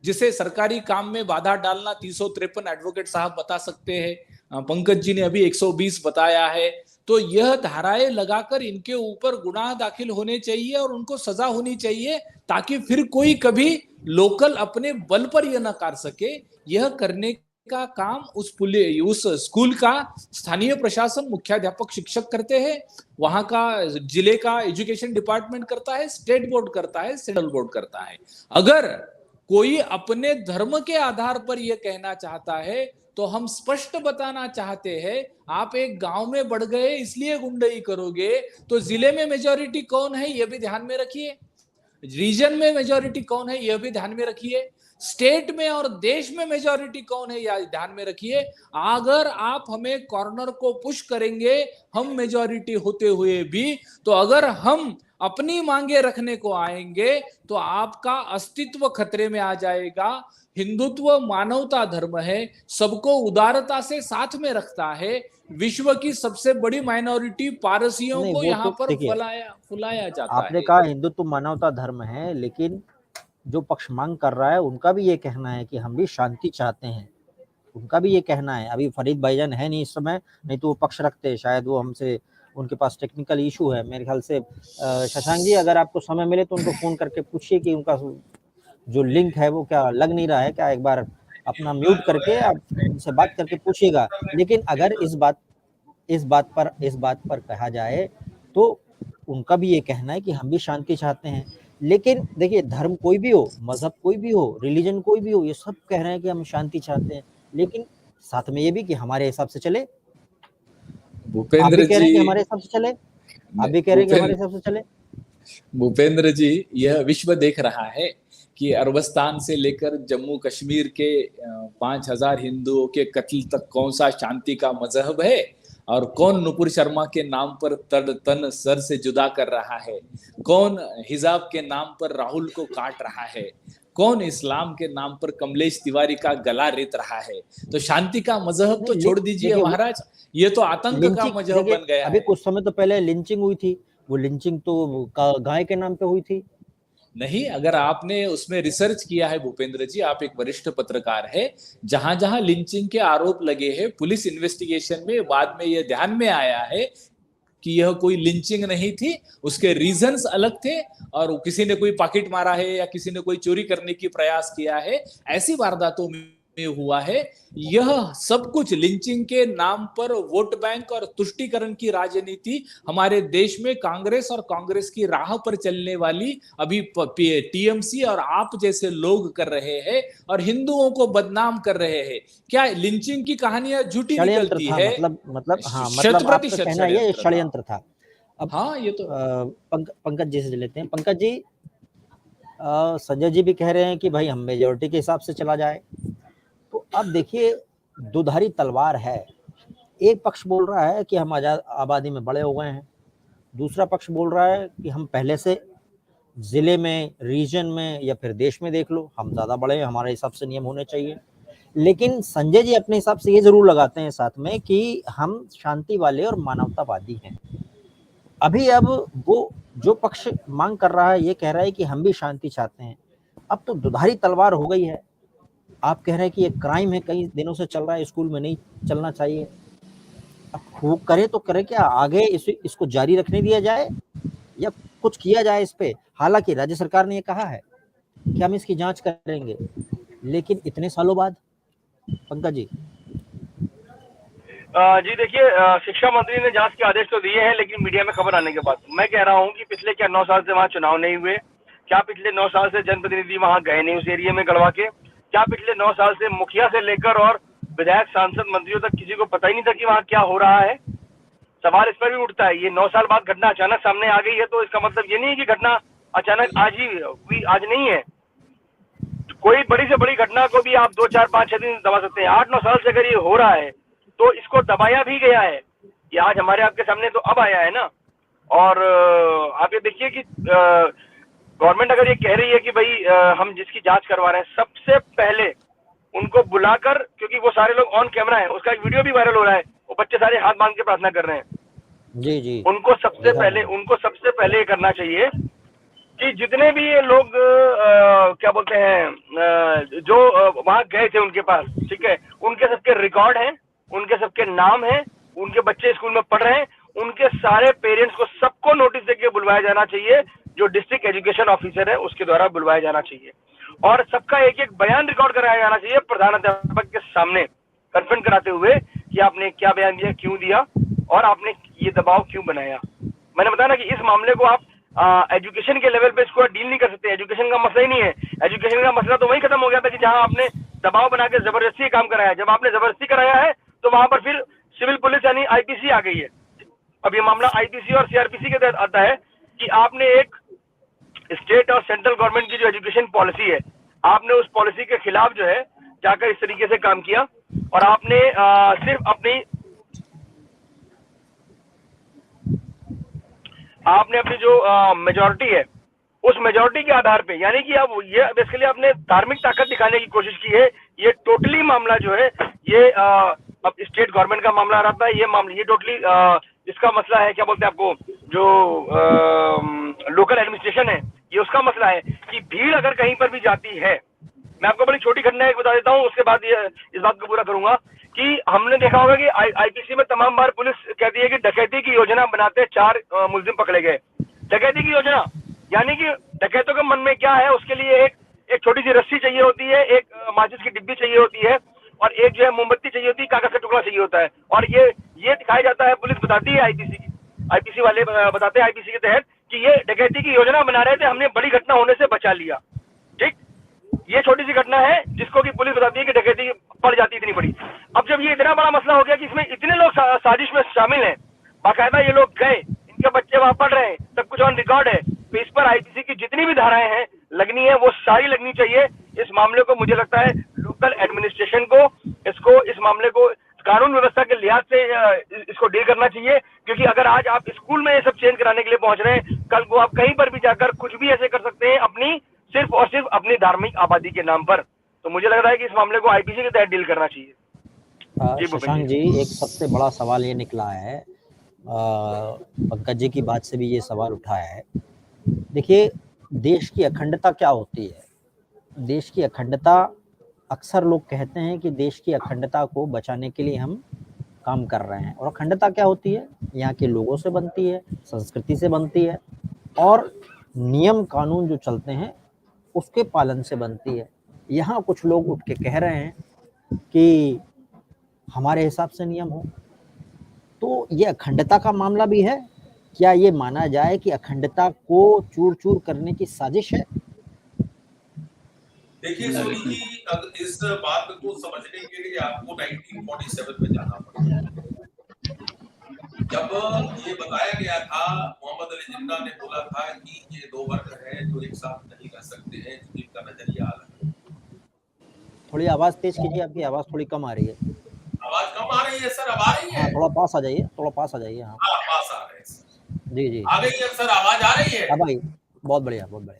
जिसे सरकारी काम में बाधा डालना 353 एडवोकेट साहब बता सकते हैं, पंकज जी ने अभी 120 बताया है। तो यह धाराएं लगाकर इनके ऊपर गुनाह दाखिल होने चाहिए और उनको सजा होनी चाहिए, ताकि फिर कोई कभी लोकल अपने बल पर यह न कर सके। यह करने का काम उस स्कूल का स्थानीय प्रशासन, मुख्याध्यापक, शिक्षक करते हैं, वहां का जिले का एजुकेशन डिपार्टमेंट करता है, स्टेट बोर्ड करता है, सेंट्रल बोर्ड करता है। अगर कोई अपने धर्म के आधार पर यह कहना चाहता है तो हम स्पष्ट बताना चाहते हैं, आप एक गांव में बढ़ गए इसलिए गुंडई करोगे, तो जिले में मेजॉरिटी कौन है यह भी ध्यान में रखिए, रीजन में मेजॉरिटी कौन है यह भी ध्यान में रखिए, स्टेट में और देश में मेजॉरिटी कौन है यह ध्यान में रखिए। अगर आप हमें कॉर्नर को पुश करेंगे हम मेजॉरिटी होते हुए भी, तो अगर हम अपनी मांगे रखने को आएंगे तो आपका अस्तित्व खतरे में आ जाएगा। हिंदुत्व मानवता धर्म है, सबको उदारता से साथ में रखता है। विश्व की सबसे बड़ी माइनॉरिटी पारसियों नहीं, को वो यहाँ तो पर देखिए, फुलाया जाता आपने है। कहा हिंदुत्व मानवता धर्म है, लेकिन जो पक्ष मांग कर रहा है उनका भी ये कहना है कि हम भी शांति चाहते हैं। उनका भी ये कहना है। अभी फरीद भाईजान है नहीं इस समय, नहीं तो वो पक्ष रखते, शायद वो हमसे, उनके पास टेक्निकल इशू है मेरे ख्याल से। शशांक जी, अगर आपको समय मिले तो उनको फोन करके पूछिए कि उनका जो लिंक है वो क्या लग नहीं रहा है क्या, एक बार अपना म्यूट करके आप उनसे बात करके पूछिएगा। लेकिन अगर इस बात पर कहा जाए तो उनका भी ये कहना है कि हम भी शांति चाहते हैं। लेकिन देखिए, धर्म कोई भी हो, मजहब कोई भी हो, रिलीजन कोई भी हो, ये सब कह रहे हैं कि हम शांति चाहते हैं, लेकिन साथ में ये भी कि हमारे हिसाब से चले। आप भूपेंद्र भी कह रहे जी, हैं कि हमारे हिसाब से चले, आप भी कह रहे हैं कि हमारे हिसाब से चले। भूपेंद्र जी, यह विश्व देख रहा है कि अरबस्तान से लेकर जम्मू कश्मीर के 5,000 हिंदुओं के कत्ल तक कौन सा शांति का मजहब है, और कौन नुपुर शर्मा के नाम पर तन सर से जुदा कर रहा है, कौन हिजाब के नाम पर राहुल को काट रहा है, कौन इस्लाम के नाम पर कमलेश तिवारी का गला रेत रहा है। तो शांति का मजहब तो छोड़ दीजिए महाराज, ये तो आतंक का मजहब बन गया अभी है। कुछ समय तो पहले लिंचिंग हुई थी, वो लिंचिंग तो गाय के नाम पे हुई थी। नहीं, अगर आपने उसमें रिसर्च किया है भूपेंद्र जी, आप एक वरिष्ठ पत्रकार है, जहां जहां लिंचिंग के आरोप लगे हैं, पुलिस इन्वेस्टिगेशन में बाद में यह ध्यान में आया है कि यह कोई लिंचिंग नहीं थी, उसके रीजंस अलग थे, और किसी ने कोई पॉकेट मारा है या किसी ने कोई चोरी करने की प्रयास किया है, ऐसी वारदातों में हुआ है। यह सब कुछ लिंचिंग के नाम पर वोट बैंक और तुष्टीकरण की राजनीति हमारे देश में कांग्रेस और कांग्रेस की राह पर चलने वाली अभी टीएमसी और आप जैसे लोग कर रहे हैं, और हिंदुओं को बदनाम कर रहे हैं। क्या लिंचिंग की कहानियां झूठी निकलती है? मतलब आपका कहना है ये षड्यंत्र था। अब हाँ, ये तो पंकज जी से लेते हैं। पंकज जी, संजय जी भी कह रहे हैं कि भाई हम मेजोरिटी के हिसाब से चला जाए। तो अब देखिए, दुधारी तलवार है। एक पक्ष बोल रहा है कि हम आबादी में बड़े हो गए हैं, दूसरा पक्ष बोल रहा है कि हम पहले से जिले में, रीजन में या फिर देश में देख लो, हम ज्यादा बड़े हैं, हमारे हिसाब से नियम होने चाहिए। लेकिन संजय जी अपने हिसाब से ये जरूर लगाते हैं साथ में कि हम शांति वाले और मानवतावादी हैं। अभी अब वो जो पक्ष मांग कर रहा है ये कह रहा है कि हम भी शांति चाहते हैं। अब तो दुधारी तलवार हो गई है। आप कह रहे हैं कि ये क्राइम है, कई दिनों से चल रहा है, स्कूल में नहीं चलना चाहिए। अब वो करे तो करे क्या, आगे इसको जारी रखने दिया जाए या कुछ किया जाए इस पे। हालांकि राज्य सरकार ने ये कहा है कि हम इसकी जांच करेंगे, लेकिन इतने सालों बाद। पंकज जी। जी देखिए, शिक्षा मंत्री ने जांच के आदेश तो दिए हैं, लेकिन मीडिया में खबर आने के बाद मैं कह रहा हूं कि पिछले क्या 9 साल से वहां चुनाव नहीं हुए? क्या पिछले 9 साल से जनप्रतिनिधि वहां गए नहीं उस एरिया में गढ़वा के? क्या पिछले 9 साल से मुखिया से लेकर और विधायक, सांसद, मंत्रियों तक किसी को पता ही नहीं था कि वहां क्या हो रहा है? सवाल इस पर भी उठता है। ये 9 साल बाद घटना अचानक सामने आ गई है, तो इसका मतलब ये नहीं है कि घटना अचानक आज ही हुई, आज नहीं है। कोई बड़ी से बड़ी घटना को भी आप 2, 4, 5, 6 दिन दबा सकते हैं। 8-9 साल से अगर ये हो रहा है तो इसको दबाया भी गया है। ये आज हमारे आपके सामने तो अब आया है ना। और आप ये देखिए कि गवर्नमेंट अगर ये कह रही है कि भाई हम जिसकी जांच करवा रहे हैं, सबसे पहले उनको बुलाकर, क्योंकि वो सारे लोग ऑन कैमरा है, उसका एक वीडियो भी वायरल हो रहा है, वो बच्चे सारे हाथ बांध के प्रार्थना कर रहे हैं। जी जी, उनको सबसे पहले ये करना चाहिए कि जितने भी ये लोग क्या बोलते हैं जो वहां गए थे उनके पास, ठीक है, उनके सबके रिकॉर्ड हैं, उनके सबके नाम हैं, उनके बच्चे स्कूल में पढ़ रहे हैं, उनके सारे पेरेंट्स को सबको नोटिस देके बुलवाया जाना चाहिए। जो डिस्ट्रिक्ट एजुकेशन ऑफिसर है उसके द्वारा बुलवाया जाना चाहिए, और सबका एक एक बयान रिकॉर्ड कराया जाना चाहिए प्रधानाध्यापक के सामने, कन्फर्म कराते हुए कि आपने क्या बयान दिया, क्यों दिया, और आपने ये दबाव क्यों बनाया। मैंने बताया ना कि इस मामले को आप एजुकेशन के लेवल पे इसको डील नहीं कर सकते। एजुकेशन का मसला ही नहीं है। एजुकेशन का मसला तो वही खत्म हो गया था कि जहां आपने दबाव बना के जबरदस्ती काम कराया। जब आपने जबरदस्ती कराया है तो वहां पर फिर सिविल पुलिस यानी आईपीसी आ गई है। अब ये मामला आईपीसी और सीआरपीसी के तहत आता है कि आपने एक स्टेट और सेंट्रल गवर्नमेंट की जो एजुकेशन पॉलिसी है, आपने उस पॉलिसी के खिलाफ जो है जाकर इस तरीके से काम किया, और आपने सिर्फ अपनी आपने अपनी जो मेजोरिटी है उस मेजोरिटी के आधार पे, यानी कि अब ये बेसिकली आपने धार्मिक ताकत दिखाने की कोशिश की है। ये टोटली मामला जो है ये अब स्टेट गवर्नमेंट का मामला रहता है, ये मामला ये टोटली इसका मसला है, क्या बोलते हैं आपको, जो लोकल एडमिनिस्ट्रेशन है, ये उसका मसला है कि भीड़ अगर कहीं पर भी जाती है। मैं आपको बड़ी छोटी घटना एक बता देता हूँ, उसके बाद ये इस बात को पूरा करूंगा कि हमने देखा होगा कि आईपीसी में तमाम बार पुलिस कहती है कि डकैती की योजना बनाते 4 मुलजिम पकड़े गए। डकैती की योजना यानी कि डकैतों के मन में क्या है, उसके लिए एक छोटी सी रस्सी चाहिए होती है, एक माचिस की डिब्बी चाहिए होती है, और एक जो है मोमबत्ती चाहिए होती है, कागज का टुकड़ा चाहिए होता है, और ये दिखाया जाता है, पुलिस बताती है, आईपीसी वाले बताते हैं आईपीसी के तहत कि ये डकैती की योजना बना रहे थे, हमने बड़ी घटना होने से बचा लिया। ठीक, ये छोटी सी घटना है जिसको कि पुलिस बताती है कि डकैती पड़ जाती इतनी बड़ी। अब जब ये इतना बड़ा मसला हो गया कि इसमें इतने लोग साजिश में शामिल हैं, बाकायदा ये लोग गए, इनके बच्चे वहां पढ़ रहे हैं, सब कुछ ऑन रिकॉर्ड है, तो इस पर आईपीसी की जितनी भी धाराएं हैं लगनी है वो सारी लगनी चाहिए। इस मामले को मुझे लगता है लोकल एडमिनिस्ट्रेशन को इस मामले को कानून व्यवस्था के लिहाज से इसको डील करना चाहिए, क्योंकि अगर आज आप स्कूल में ये सब चेंज कराने के लिए पहुंच रहे हैं, कल को आप कहीं पर भी जाकर कुछ भी ऐसे कर सकते हैं अपनी सिर्फ और सिर्फ अपनी धार्मिक आबादी के नाम पर। तो मुझे लग रहा है कि इस मामले को आईपीसी के तहत डील करना चाहिए। शशांक जी, एक सबसे बड़ा सवाल ये निकला है, पंकज जी की बात से भी ये सवाल उठाया है। देखिए, देश की अखंडता क्या होती है? देश की अखंडता, अक्सर लोग कहते हैं कि देश की अखंडता को बचाने के लिए हम काम कर रहे हैं, और अखंडता क्या होती है? यहाँ के लोगों से बनती है, संस्कृति से बनती है, और नियम कानून जो चलते हैं उसके पालन से बनती है। यहाँ कुछ लोग उठ के कह रहे हैं कि हमारे हिसाब से नियम हो, तो ये अखंडता का मामला भी है। क्या ये माना जाए कि अखंडता को चूर चूर करने की साजिश है? देखिए सोनी जी, इस बात को समझने के लिए आपको 1947 में जाना पड़ेगा। जब ये बताया गया था, मोहम्मद अली जिन्ना ने बोला था कि ये 2 वर्ग हैं जो एक साथ नहीं रह सकते हैं, जिनका नजरिया अलग है। थोड़ी आवाज तेज कीजिए, आपकी आवाज थोड़ी कम आ रही है। आवाज कम आ रही है सर? अब आ रही है? हाँ, थोड़ा पास आ जाइए, थोड़ा पास आ जाइए। हाँ, पास आ रहे हैं सर। जी जी, आ गई है सर, आवाज आ रही है? अब आई। बहुत बढ़िया, बहुत बढ़िया।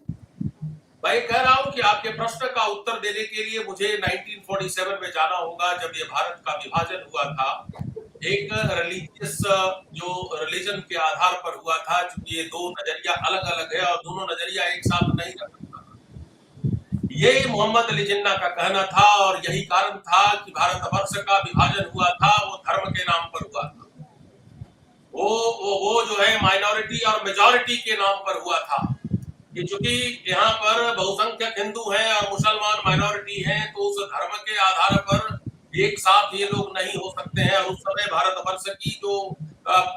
मैं कह रहा हूं कि आपके प्रश्न का उत्तर देने के लिए मुझे 1947 में जाना होगा, जब ये भारत का विभाजन हुआ था। एक रिलीजियस जो रिलीजन के आधार पर हुआ था, क्योंकि ये 2 नजरिया अलग अलग है और दोनों नजरिया एक साथ नहीं रह सकता। ये मोहम्मद अली जिन्ना का कहना था, और यही कारण था कि भारतवर्ष का विभाजन हुआ था वो धर्म के नाम पर हुआ था। वो जो है माइनॉरिटी और मेजॉरिटी के नाम पर हुआ था कि चूंकि यहाँ पर बहुसंख्यक हिंदू हैं और मुसलमान माइनॉरिटी हैं, तो उस धर्म के आधार पर एक साथ ये लोग नहीं हो सकते हैं। और उस समय भारतवर्ष की जो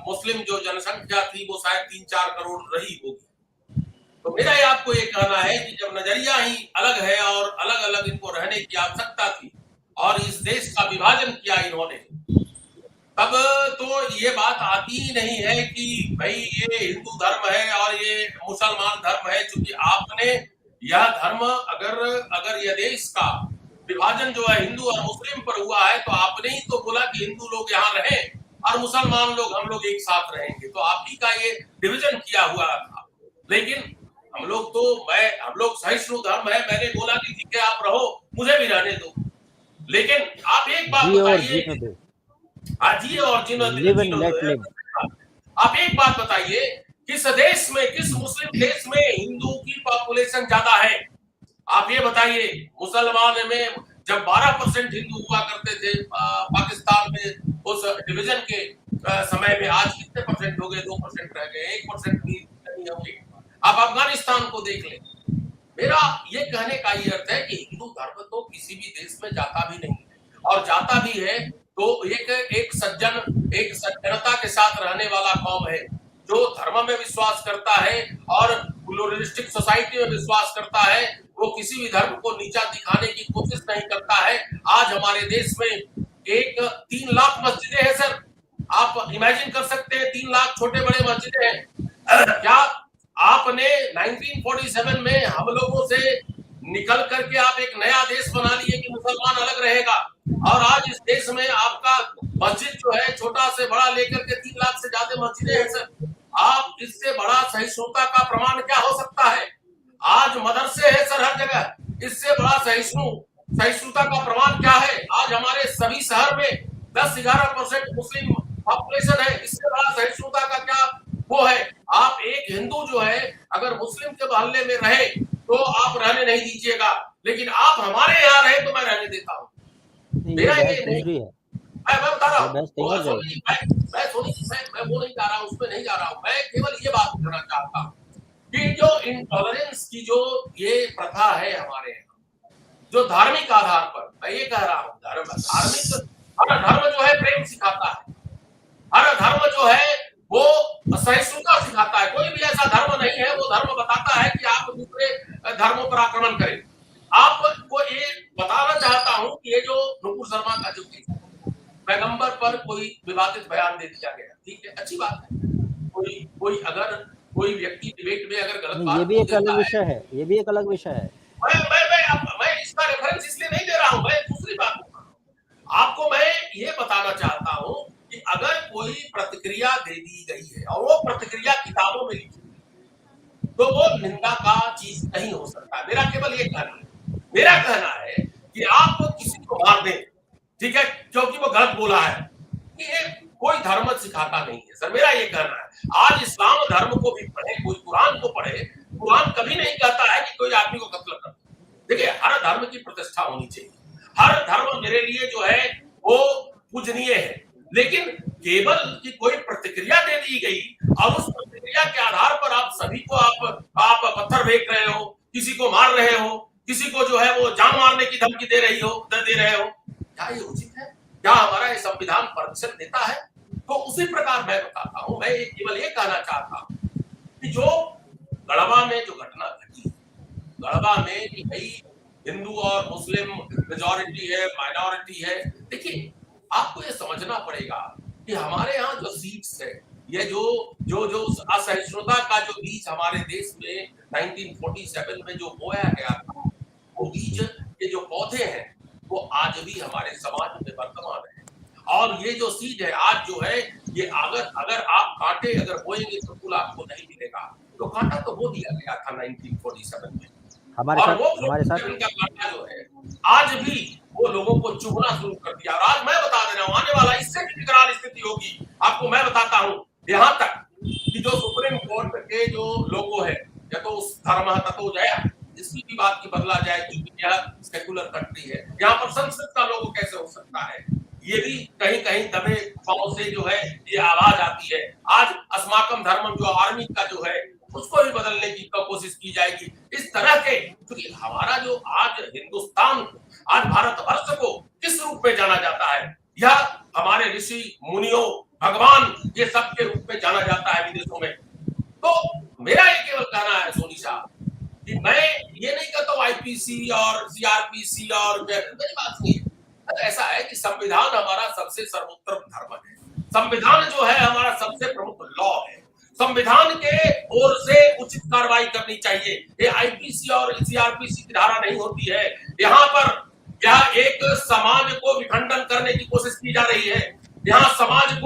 मुस्लिम जो जनसंख्या थी वो शायद 3-4 करोड़ रही होगी। तो मेरा आपको ये कहना है कि जब नजरिया ही अलग है और अलग अलग इनको रहने की आवश्यकता थी और इस देश का विभाजन किया इन्होंने, तब तो ये बात आती ही नहीं है कि भाई ये हिंदू धर्म है और ये मुसलमान धर्म है। क्योंकि आपने यह धर्म अगर यह देश का विभाजन जो है हिंदू और मुस्लिम पर हुआ है, तो आपने ही तो बोला कि हिंदू लोग यहाँ रहें और मुसलमान लोग हम लोग एक साथ रहेंगे। तो आप ही का ये डिवीजन किया हुआ था। लेकिन हम लोग सहिष्णु धर्म है, मैंने बोला कि ठीक है आप रहो, मुझे भी रहने दो। लेकिन आप एक बात बताइए, आजिए और आप एक बात बताइए, किस देश में, किस मुस्लिम देश में हिंदू की पॉपुलेशन ज्यादा है? आप ये बताइए। मुसलमान में जब 12% हिंदू हुआ करते थे पाकिस्तान में उस डिवीजन के समय में, आज कितने परसेंट हो गए? 2% रह गए, 1% भी नहीं होंगे। आप अफगानिस्तान को देख लें। मेरा ये कहने का ये अर्थ है कि हिंदू धर्म तो किसी भी देश में जाता भी नहीं, और जाता भी है तो एक सज्जनता के साथ रहने वाला कौम है, जो धर्म में विश्वास करता है और प्लुरलिस्टिक सोसाइटी में विश्वास करता है। वो किसी भी धर्म को नीचा दिखाने की कोशिश नहीं करता है। आज हमारे देश में 3 लाख मस्जिदें हैं सर। आप इमेजिन कर सकते हैं, 3 लाख छोटे बड़े मस्जिदें हैं। क्या आपने 1947 में हम लोगों से निकल करके आप एक नया देश बना लिए कि मुसलमान अलग रहेगा, और आज इस देश में आपका मस्जिद जो है छोटा से बड़ा लेकर के 3 लाख से ज्यादा मस्जिदें हैं सर। आप इससे बड़ा सहिष्णुता का प्रमाण क्या हो सकता है? आज मदरसे है सर हर जगह, इससे बड़ा सहिष्णुता का प्रमाण क्या है? आज हमारे सभी शहर में 10-11% मुस्लिम पॉपुलेशन है, इससे बड़ा सहिष्णुता का क्या वो है? आप एक हिंदू जो है अगर मुस्लिम के मोहल्ले में रहे तो आप रहने नहीं दीजिएगा, लेकिन आप हमारे यहाँ रहे तो मैं रहने देता हूँ। मेरा ये नहीं, मैं बता रहा हूँ, मैं वो नहीं जा रहा हूँ, उसमें नहीं जा रहा हूँ। मैं केवल ये बात करना चाहता हूँ कि जो इंटॉलरेंस की जो ये प्रथा है हमारे यहाँ, जो धार्मिक आधार पर, मैं ये कह रहा हूँ धार्मिक, हर धर्म जो है प्रेम सिखाता है, हर धर्म जो है वो सहिष्णुता सिखाता है। कोई भी ऐसा धर्म नहीं है वो धर्म बताता है कि आप दूसरे धर्मों पर आक्रमण करें। आपको ये बताना चाहता हूँ कि ये जो नुपुर शर्मा का जो पैगंबर पर कोई विवादित बयान दे दिया गया, ठीक है, अच्छी बात है। कोई अगर कोई व्यक्ति डिबेट में अगर गलत बात, ये भी एक अलग विषय है, ये भी एक अलग विषय है। मैं इसका रेफरेंस इसलिए नहीं दे रहा हूँ, मैं दूसरी बात कर रहा हूँ। आपको मैं ये बताना चाहता हूँ कि अगर कोई प्रतिक्रिया दे दी गई है और वो प्रतिक्रिया किताबों में लिखी है तो वो निंदा का चीज नहीं हो सकता। मेरा केवल ये कहना है कि आप किसी को मार दें, ठीक है, क्योंकि वो गलत बोला है, ये कोई धर्म सिखाता नहीं है सर। मेरा ये कहना है, आज इस्लाम धर्म को भी पढ़े, कोई कुरान को पढ़े, कुरान कभी नहीं कहता है कि कोई आदमी को कत्ल कर। देखिए, हर धर्म की प्रतिष्ठा होनी चाहिए, हर धर्म मेरे लिए जो है वो पूजनीय है, लेकिन केवल कि कोई प्रतिक्रिया दे दी गई और उस प्रतिक्रिया के आधार पर आप सभी को आप पत्थर फेंक रहे हो, किसी को मार रहे हो, किसी को जो है वो जान मारने की धमकी दे रहे हो, क्या ये उचित है? क्या हमारा ये संविधान परमिशन देता है? तो उसी प्रकार मैं बताता हूँ, मैं केवल ये कहना चाहता हूँ कि जो गढ़वा में जो घटना घटी, गढ़वा में कि भाई हिंदू और मुस्लिम मेजॉरिटी है, माइनॉरिटी है। देखिए, आपको ये समझना पड़ेगा कि हमारे यहाँ जो सीट्स है, ये जो असहिष्णुता का जो बीज हमारे देश में 1947 में जो बोया गया था, वो बीज के जो पौधे हैं वो आज भी हमारे समाज में वर्तमान है। और ये जो सीड है आज जो है, ये अगर आप कांटे अगर बोएंगे तो फूल आपको नहीं मिलेगा। तो कांटा तो वो दिया गया था 1947 में, हमारे साथ का कांटा जो है आज भी वो लोगों को चुभना शुरू कर दिया। और आज मैं बता दे रहा हूँ, आने वाला इससे भी विकराल स्थिति होगी। आपको मैं बताता हूँ, यहाँ तक कि जो सुप्रीम कोर्ट के जो लोगो है, या तो उस धर्म तत्व जया, इसकी भी बात की बदला जाए, क्योंकि यह सेकुलर कंट्री है, यहाँ पर संस्कृत का लोगो कैसे हो सकता है? ये भी कहीं कहीं दबे पांव से जो है ये आवाज आती है। आज अस्माकम धर्मम जो आर्मी का जो है उसको भी बदलने की कोशिश की जाएगी। इस तरह के, क्योंकि हमारा जो आज हिंदुस्तान को, आज भारतवर्ष को किस रूप में जाना जाता है, यह हमारे ऋषि मुनियों, भगवान, ये सब के रूप में जाना जाता है विदेशों में। तो मेरा ये केवल कहना है सोनी साहब कि मैं ये नहीं कहता हूँ आईपीसी और सीआरपीसी और मेरी बात नहीं है। ऐसा है कि संविधान हमारा सबसे सर्वोत्तम धर्म है, संविधान जो है हमारा सबसे प्रमुख लॉ है, संविधान के ओर से उचित कार्रवाई करनी चाहिए। ये आईपीसी और सीआरपीसी की धारा नहीं होती है। यहाँ पर यह एक समाज को विखंडन करने की कोशिश की जा रही है, यहाँ समाज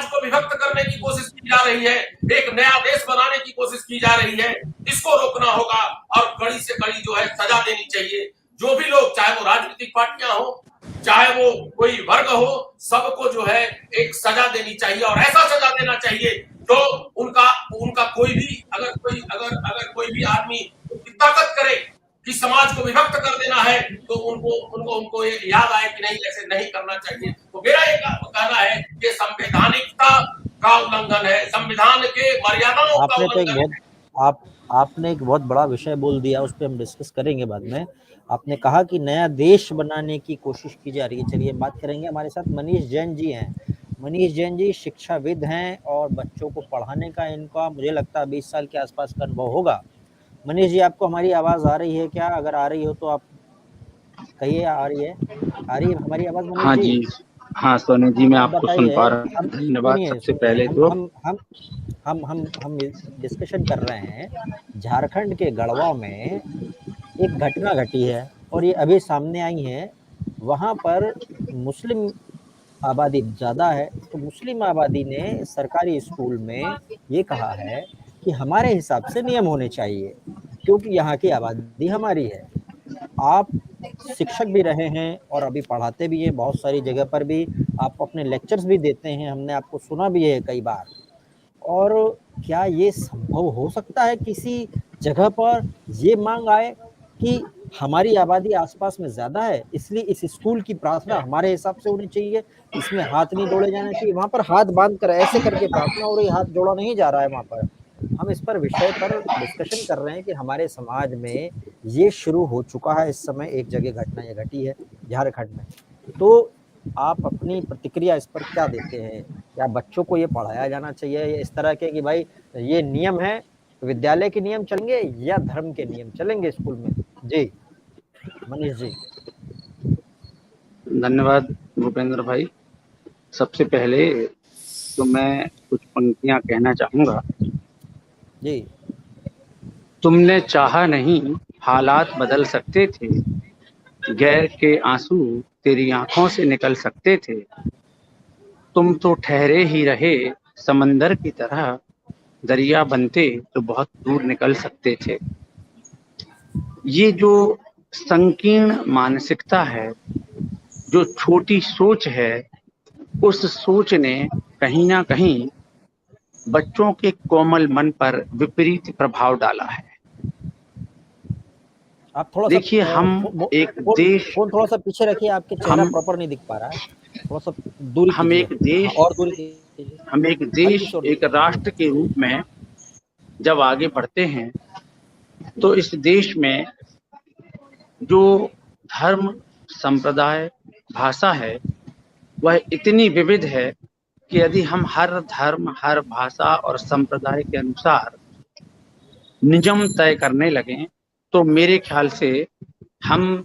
को विभक्त करने की कोशिश की जा रही है, एक नया देश बनाने की कोशिश की जा रही है। इसको रोकना होगा और कड़ी से कड़ी जो है सजा देनी चाहिए। जो भी लोग, चाहे वो राजनीतिक पार्टियां हो, चाहे वो कोई वर्ग हो, सबको जो है एक सजा देनी चाहिए और ऐसा सजा देना चाहिए तो उनका कोई भी अगर कोई भी आदमी ताकत करे कि समाज को विभक्त कर देना है तो उनको ये याद आए कि नहीं, ऐसे नहीं करना चाहिए। तो मेरा ये कहना है कि संवैधानिकता का उल्लंघन है, संविधान के मर्यादाओं का उल्लंघन है। आपने एक बहुत बड़ा विषय बोल दिया, उस पर हम डिस्कस करेंगे बाद में। आपने कहा कि नया देश बनाने की कोशिश की जा रही है। चलिए बात करेंगे। हमारे साथ मनीष जैन जी हैं। मनीष जैन जी शिक्षाविद हैं और बच्चों को पढ़ाने का इनका मुझे लगता है 20 साल के आसपास का अनुभव होगा। मनीष जी, आपको हमारी आवाज़ आ रही है क्या? अगर आ रही हो तो आप कहिए। आ रही है हमारी आवाज़ मनीष? हाँ जी, हाँ सोनू जी, मैं आपको सुन पा रहा हूँ। धन्यवाद। सबसे पहले तो हम डिस्कशन कर रहे हैं। झारखंड के गढ़वा में एक घटना घटी है और ये अभी सामने आई है। वहाँ पर मुस्लिम आबादी ज़्यादा है, तो मुस्लिम आबादी ने सरकारी स्कूल में ये कहा है कि हमारे हिसाब से नियम होने चाहिए, क्योंकि यहाँ की आबादी हमारी है। आप शिक्षक भी रहे हैं और अभी पढ़ाते भी हैं, बहुत सारी जगह पर भी आप अपने लेक्चर्स भी देते हैं, हमने आपको सुना भी है कई बार। और क्या ये संभव हो सकता है किसी जगह पर ये मांग आए कि हमारी आबादी आसपास में ज़्यादा है, इसलिए इस स्कूल की प्रार्थना हमारे हिसाब से होनी चाहिए, इसमें हाथ नहीं जोड़े जाने चाहिए। वहाँ पर हाथ बांध कर ऐसे करके प्रार्थना हो रही है, हाथ जोड़ा नहीं जा रहा है वहाँ पर। हम इस पर विषय पर डिस्कशन कर रहे हैं कि हमारे समाज में ये शुरू हो चुका है। इस समय एक जगह घटना ये घटी है झारखंड में। तो आप अपनी प्रतिक्रिया इस पर क्या देते हैं? क्या बच्चों को ये पढ़ाया जाना चाहिए इस तरह के कि भाई ये नियम है, विद्यालय के नियम चलेंगे या धर्म के नियम चलेंगे स्कूल में? जी, मनीष जी। धन्यवाद भूपेंद्र भाई। सबसे पहले तो मैं कुछ पंक्तियां कहना चाहूंगा। जी। तुमने चाहा नहीं हालात बदल सकते थे, गैर के आंसू तेरी आंखों से निकल सकते थे, तुम तो ठहरे ही रहे समंदर की तरह, दरिया बनते तो बहुत दूर निकल सकते थे। ये जो संकीर्ण मानसिकता है, जो छोटी सोच है, उस सोच ने कहीं ना कहीं बच्चों के कोमल मन पर विपरीत प्रभाव डाला है। आप थोड़ा सा देखिए, हम एक देश, फोन थोड़ा सा पीछे रखिए, आपके चेहरा प्रॉपर नहीं दिख पा रहा है, थोड़ा सा दूरी हम कीजिए। एक देश, हाँ, और दूरी कीजिए, हम एक हल्की देश, सी और एक राष्ट्र के रूप में जब आगे बढ़ते हैं तो इस देश में जो धर्म, संप्रदाय, भाषा है वह इतनी विविध है कि यदि हम हर धर्म, हर भाषा और संप्रदाय के अनुसार नियम तय करने लगें तो मेरे ख्याल से हम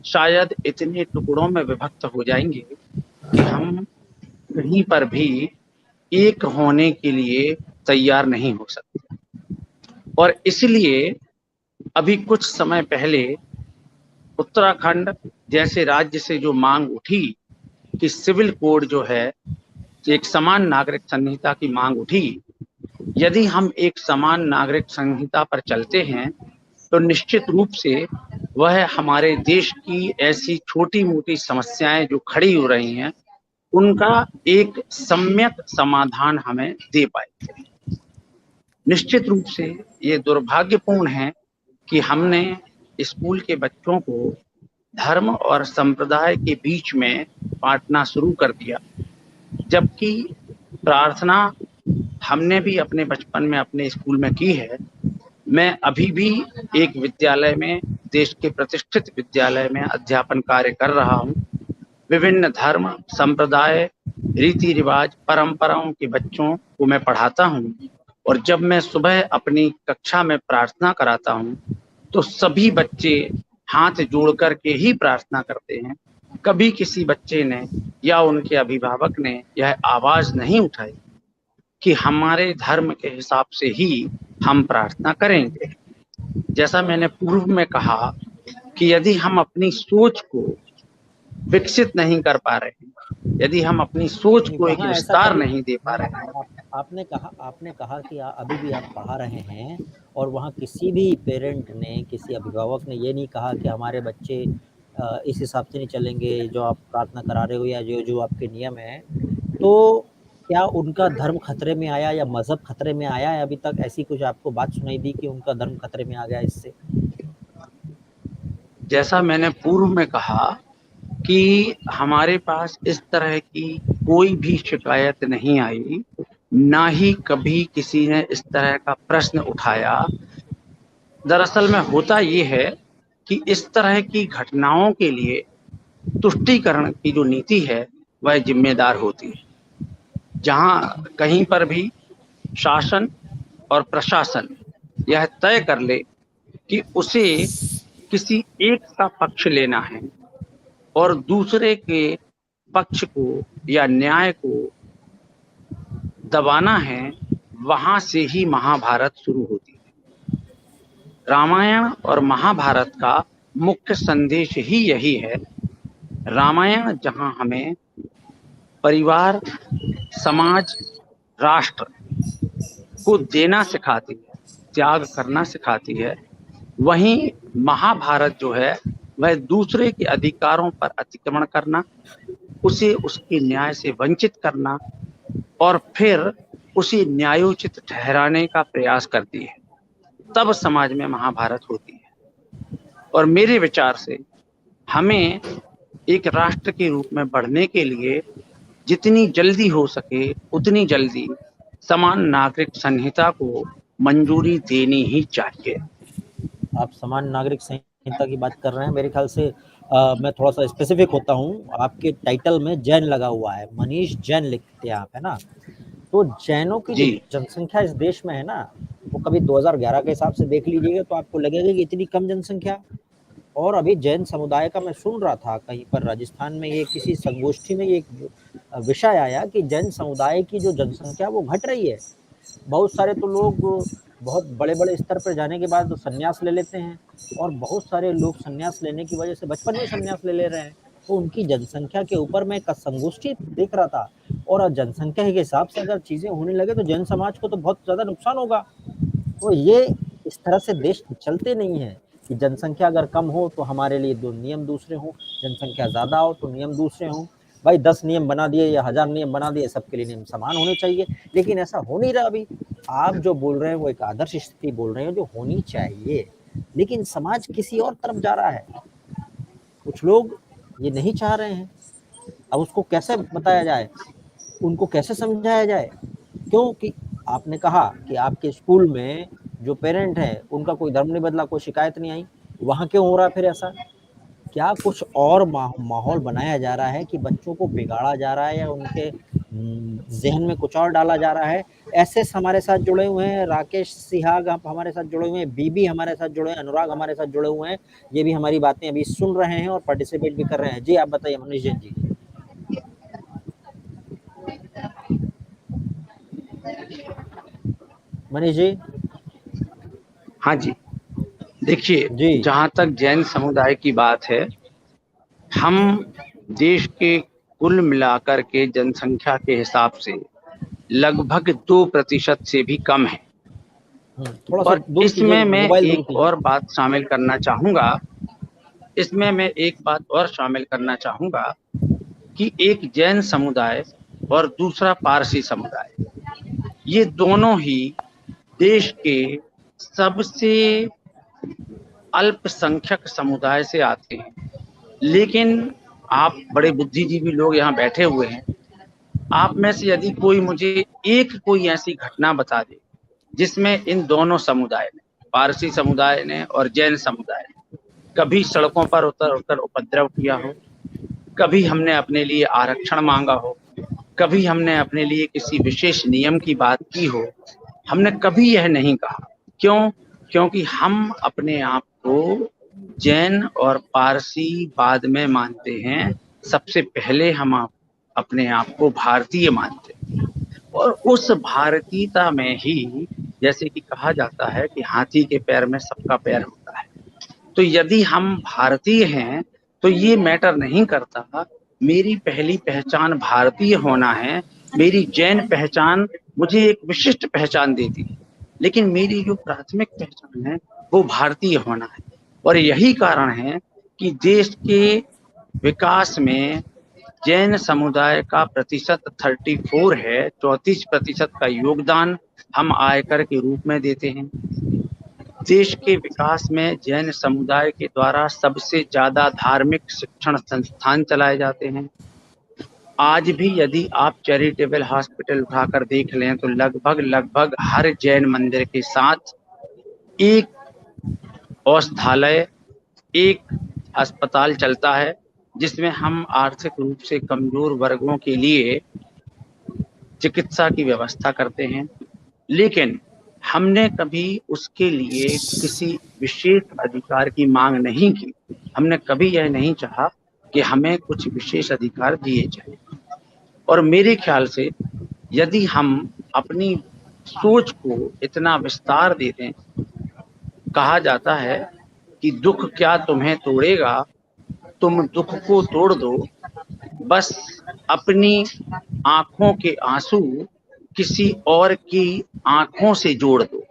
शायद इतने टुकड़ों में विभक्त हो जाएंगे कि हम कहीं पर भी एक होने के लिए तैयार नहीं हो सकते। और इसलिए अभी कुछ समय पहले उत्तराखंड जैसे राज्य से जो मांग उठी कि सिविल कोड जो है, एक समान नागरिक संहिता की मांग उठी, यदि हम एक समान नागरिक संहिता पर चलते हैं तो निश्चित रूप से वह हमारे देश की ऐसी छोटी मोटी समस्याएं जो खड़ी हो रही हैं उनका एक सम्यक समाधान हमें दे पाएंगे। निश्चित रूप से ये दुर्भाग्यपूर्ण है कि हमने स्कूल के बच्चों को धर्म और संप्रदाय के बीच में बांटना शुरू कर दिया, जबकि प्रार्थना हमने भी अपने बचपन में अपने स्कूल में की है। मैं अभी भी एक विद्यालय में, देश के प्रतिष्ठित विद्यालय में अध्यापन कार्य कर रहा हूँ। विभिन्न धर्म, संप्रदाय, रीति रिवाज, परंपराओं के बच्चों को मैं पढ़ाता हूँ और जब मैं सुबह अपनी कक्षा में प्रार्थना कराता हूँ तो सभी बच्चे हाथ जोड़ कर के ही प्रार्थना करते हैं। कभी किसी बच्चे ने या उनके अभिभावक ने यह आवाज नहीं उठाई कि हमारे धर्म के हिसाब से ही हम प्रार्थना करेंगे। जैसा मैंने पूर्व में कहा कि यदि हम अपनी सोच को विकसित नहीं कर पा रहे हैं, यदि हम अपनी सोच को एक विस्तार नहीं दे पा रहे हैं। आपने कहा कि अभी भी आप पढ़ा रहे हैं और वहाँ किसी भी पेरेंट ने, किसी अभिभावक ने ये नहीं कहा कि हमारे बच्चे इस हिसाब से नहीं चलेंगे जो आप प्रार्थना करा रहे हो या जो आपके नियम है, तो क्या उनका धर्म खतरे में आया या मजहब खतरे में आया है? अभी तक ऐसी कुछ आपको बात सुनाई दी कि उनका धर्म खतरे में आ गया इससे? जैसा मैंने पूर्व में कहा कि हमारे पास इस तरह की कोई भी शिकायत नहीं आई, ना ही कभी किसी ने इस तरह का प्रश्न उठाया। दरअसल में होता ये है कि इस तरह की घटनाओं के लिए तुष्टीकरण की जो नीति है वह जिम्मेदार होती है। जहां कहीं पर भी शासन और प्रशासन यह तय कर ले कि उसे किसी एक का पक्ष लेना है और दूसरे के पक्ष को या न्याय को दबाना है, वहां से ही महाभारत शुरू होती है। रामायण और महाभारत का मुख्य संदेश ही यही है। रामायण जहां हमें परिवार, समाज, राष्ट्र को देना सिखाती है, त्याग करना सिखाती है, वहीं महाभारत जो है वह दूसरे के अधिकारों पर अतिक्रमण करना, उसे उसके न्याय से वंचित करना और फिर उसे न्यायोचित ठहराने का प्रयास करती है। तब समाज में महाभारत होती है। और मेरे विचार से हमें एक राष्ट्र के रूप में बढ़ने के लिए जितनी जल्दी हो सके उतनी जल्दी समान नागरिक संहिता को मंजूरी देनी ही चाहिए। आप समान नागरिक संहिता की बात कर रहे हैं, मेरे ख्याल से मैं थोड़ा सा स्पेसिफिक होता हूँ, आपके टाइटल में जैन लगा हुआ है, मनीष जैन लिखते हैं आप, है ना? तो जैनों की जो जी। जनसंख्या इस देश में है ना, वो कभी 2011 के हिसाब से देख लीजिएगा तो आपको लगेगा कि इतनी कम जनसंख्या। और अभी जैन समुदाय का मैं सुन रहा था कहीं पर राजस्थान में, ये किसी संगोष्ठी में ये एक विषय आया कि जैन समुदाय की जो जनसंख्या वो घट रही है। बहुत सारे तो लोग बहुत बड़े-बड़े स्तर पर जाने के बाद संन्यास ले लेते हैं, और बहुत सारे लोग संन्यास लेने की वजह से बचपन में संन्यास ले ले रहे हैं। तो उनकी जनसंख्या के ऊपर मैं एक संगोष्ठी देख रहा था, और जनसंख्या के हिसाब से अगर चीज़ें होने लगे तो जैन समाज को तो बहुत ज़्यादा नुकसान होगा। तो ये इस तरह से देश चलते नहीं हैं कि जनसंख्या अगर कम हो तो हमारे लिए नियम दूसरे हों, जनसंख्या ज़्यादा हो तो नियम दूसरे हों। भाई 10 नियम बना दिए या 1000 नियम बना दिए, सबके लिए नियम समान होने चाहिए, लेकिन ऐसा हो नहीं रहा अभी। आप जो बोल रहे हैं वो एक आदर्श स्थिति बोल रहे हैं जो होनी चाहिए, लेकिन समाज किसी और तरफ जा रहा है। कुछ लोग ये नहीं चाह रहे हैं। अब उसको कैसे बताया जाए, उनको कैसे समझाया जाए? क्योंकि आपने कहा कि आपके स्कूल में जो पेरेंट है उनका कोई धर्म नहीं बदला, कोई शिकायत नहीं आई, वहाँ क्यों हो रहा है फिर ऐसा? क्या कुछ और माहौल बनाया जा रहा है कि बच्चों को बिगाड़ा जा रहा है, या उनके ज़हन में कुछ और डाला जा रहा है? ऐसे हमारे साथ जुड़े हुए हैं राकेश सिहाग, आप हमारे साथ जुड़े हुए हैं, बीबी हमारे साथ जुड़े हैं, अनुराग हमारे साथ जुड़े हुए हैं, ये भी हमारी बातें अभी सुन रहे हैं और पार्टिसिपेट भी कर रहे हैं। जी आप बताइए मनीष जैन जी। मनीष जी। हाँ जी, देखिए जी। जहाँ तक जैन समुदाय की बात है, हम देश के कुल मिलाकर के जनसंख्या के हिसाब से लगभग 2% से भी कम है। थोड़ा सा और दूर इसमें मैं मोबाइल दूर एक कीजिए। और बात शामिल करना चाहूंगा, इसमें मैं एक बात और शामिल करना चाहूंगा कि एक जैन समुदाय और दूसरा पारसी समुदाय, ये दोनों ही देश के सबसे अल्पसंख्यक समुदाय से आते हैं। लेकिन आप बड़े बुद्धिजीवी लोग यहाँ बैठे हुए हैं, आप में से यदि कोई मुझे कोई ऐसी घटना बता दे जिसमें इन दोनों समुदाय ने, पारसी समुदाय ने और जैन समुदाय ने, कभी सड़कों पर उतर उपद्रव किया हो, कभी हमने अपने लिए आरक्षण मांगा हो, कभी हमने अपने लिए किसी विशेष नियम की बात की हो, हमने कभी यह नहीं कहा। क्यों? क्योंकि हम अपने आप को जैन और पारसी बाद में मानते हैं, सबसे पहले हम अपने आप को भारतीय मानते हैं। और उस भारतीयता में ही, जैसे कि कहा जाता है कि हाथी के पैर में सबका पैर होता है, तो यदि हम भारतीय हैं तो ये मैटर नहीं करता मेरी पहली पहचान भारतीय होना है, मेरी जैन पहचान मुझे एक विशिष्ट पहचान देती है, लेकिन मेरी जो प्राथमिक पहचान है वो भारतीय होना है। और यही कारण है कि देश के विकास में जैन समुदाय का प्रतिशत 34 है, 34% का योगदान हम आयकर के रूप में देते हैं। देश के विकास में जैन समुदाय के द्वारा सबसे ज्यादा धार्मिक शिक्षण संस्थान चलाए जाते हैं। आज भी यदि आप चैरिटेबल हॉस्पिटल उठाकर देख लें तो लगभग हर जैन मंदिर के साथ एक औषधालय, एक अस्पताल चलता है, जिसमें हम आर्थिक रूप से कमजोर वर्गों के लिए चिकित्सा की व्यवस्था करते हैं। लेकिन हमने कभी उसके लिए किसी विशेष अधिकार की मांग नहीं की। हमने कभी यह नहीं चाहा कि हमें कुछ विशेष अधिकार दिए जाए। और मेरे ख्याल से यदि हम अपनी सोच को इतना विस्तार दे दें, कहा जाता है कि दुख क्या तुम्हें तोड़ेगा, तुम दुख को तोड़ दो, बस अपनी आंखों के आंसू किसी और की आंखों से जोड़ दो।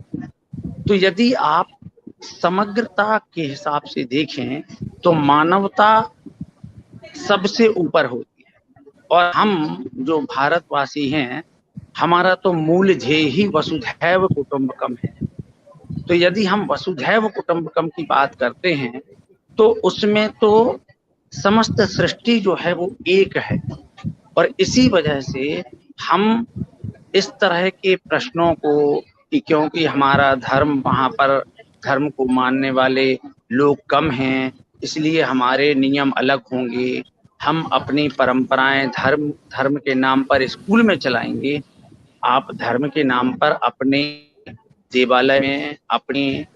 तो यदि आप समग्रता के हिसाब से देखें तो मानवता सबसे ऊपर होती है, और हम जो भारतवासी हैं, हमारा तो मूल ध्येय ही वसुधैव कुटुंबकम है। तो यदि हम वसुधैव कुटुंबकम की बात करते हैं तो उसमें तो समस्त सृष्टि जो है वो एक है, और इसी वजह से हम इस तरह के प्रश्नों को कि क्योंकि हमारा धर्म, वहाँ पर धर्म को मानने वाले लोग कम हैं इसलिए हमारे नियम अलग होंगे, हम अपनी परंपराएं धर्म के नाम पर स्कूल में चलाएंगे। आप धर्म के नाम पर अपने देवालय में, अपने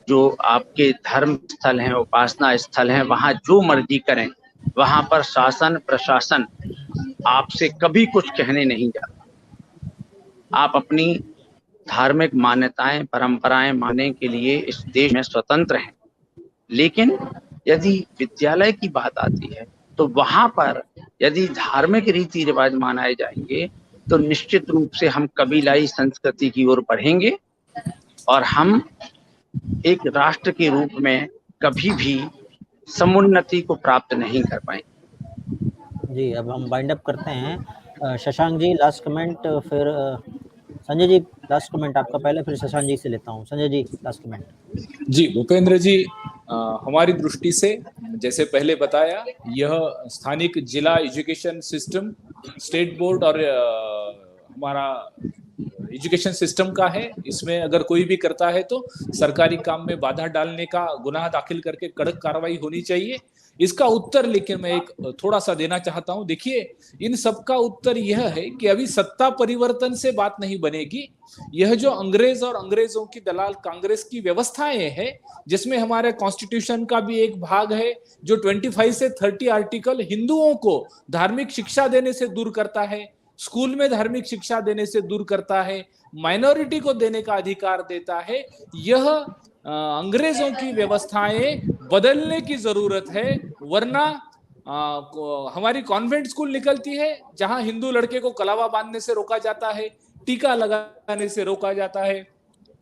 जो आपके धर्म स्थल हैं, उपासना स्थल हैं, वहाँ जो मर्जी करें, वहाँ पर शासन प्रशासन आपसे कभी कुछ कहने नहीं जाता। आप अपनी धार्मिक मान्यताएं परंपराएं मानने के लिए इस देश में स्वतंत्र हैं, लेकिन यदि विद्यालय की बात आती है तो वहाँ पर यदि धार्मिक रीति रिवाज मनाए जाएंगे तो निश्चित रूप से हम कबीलाई संस्कृति की ओर बढ़ेंगे और हम एक राष्ट्र के रूप में कभी भी समुन्नति को प्राप्त नहीं कर पाएंगे। जी, अब हम वाइंड अप करते हैं। शशांक जी लास्ट कमेंट, फिर संजय जी लास्ट कमेंट आपका पहले, फिर शशांक जी से लेता हूँ। Sanjay ji last comment. जी भूपेंद्र जी, हमारी दृष्टि से जैसे पहले बताया, यह स्थानिक जिला एजुकेशन सिस्टम, स्टेट बोर्ड और हमारा एजुकेशन सिस्टम का है। इसमें अगर कोई भी करता है तो सरकारी काम में बाधा डालने का गुनाह दाखिल करके कड़क कार्रवाई होनी चाहिए। इसका उत्तर लेकिन मैं एक थोड़ा सा देना चाहता हूं। देखिए, इन सब का उत्तर यह है कि अभी सत्ता परिवर्तन से बात नहीं बनेगी। यह जो अंग्रेज और अंग्रेजों की दलाल कांग्रेस की व्यवस्थाएं हैं, जिसमें हमारे कॉन्स्टिट्यूशन का भी एक भाग है जो 25 से 30 आर्टिकल हिंदुओं को धार्मिक शिक्षा देने से दूर करता है, स्कूल में धार्मिक शिक्षा देने से दूर करता है, माइनॉरिटी को देने का अधिकार देता है। यह अंग्रेजों की व्यवस्थाएं बदलने की जरूरत है, वरना हमारी कॉन्वेंट स्कूल निकलती है जहां हिंदू लड़के को कलावा बांधने से रोका जाता है, टीका लगाने से रोका जाता है।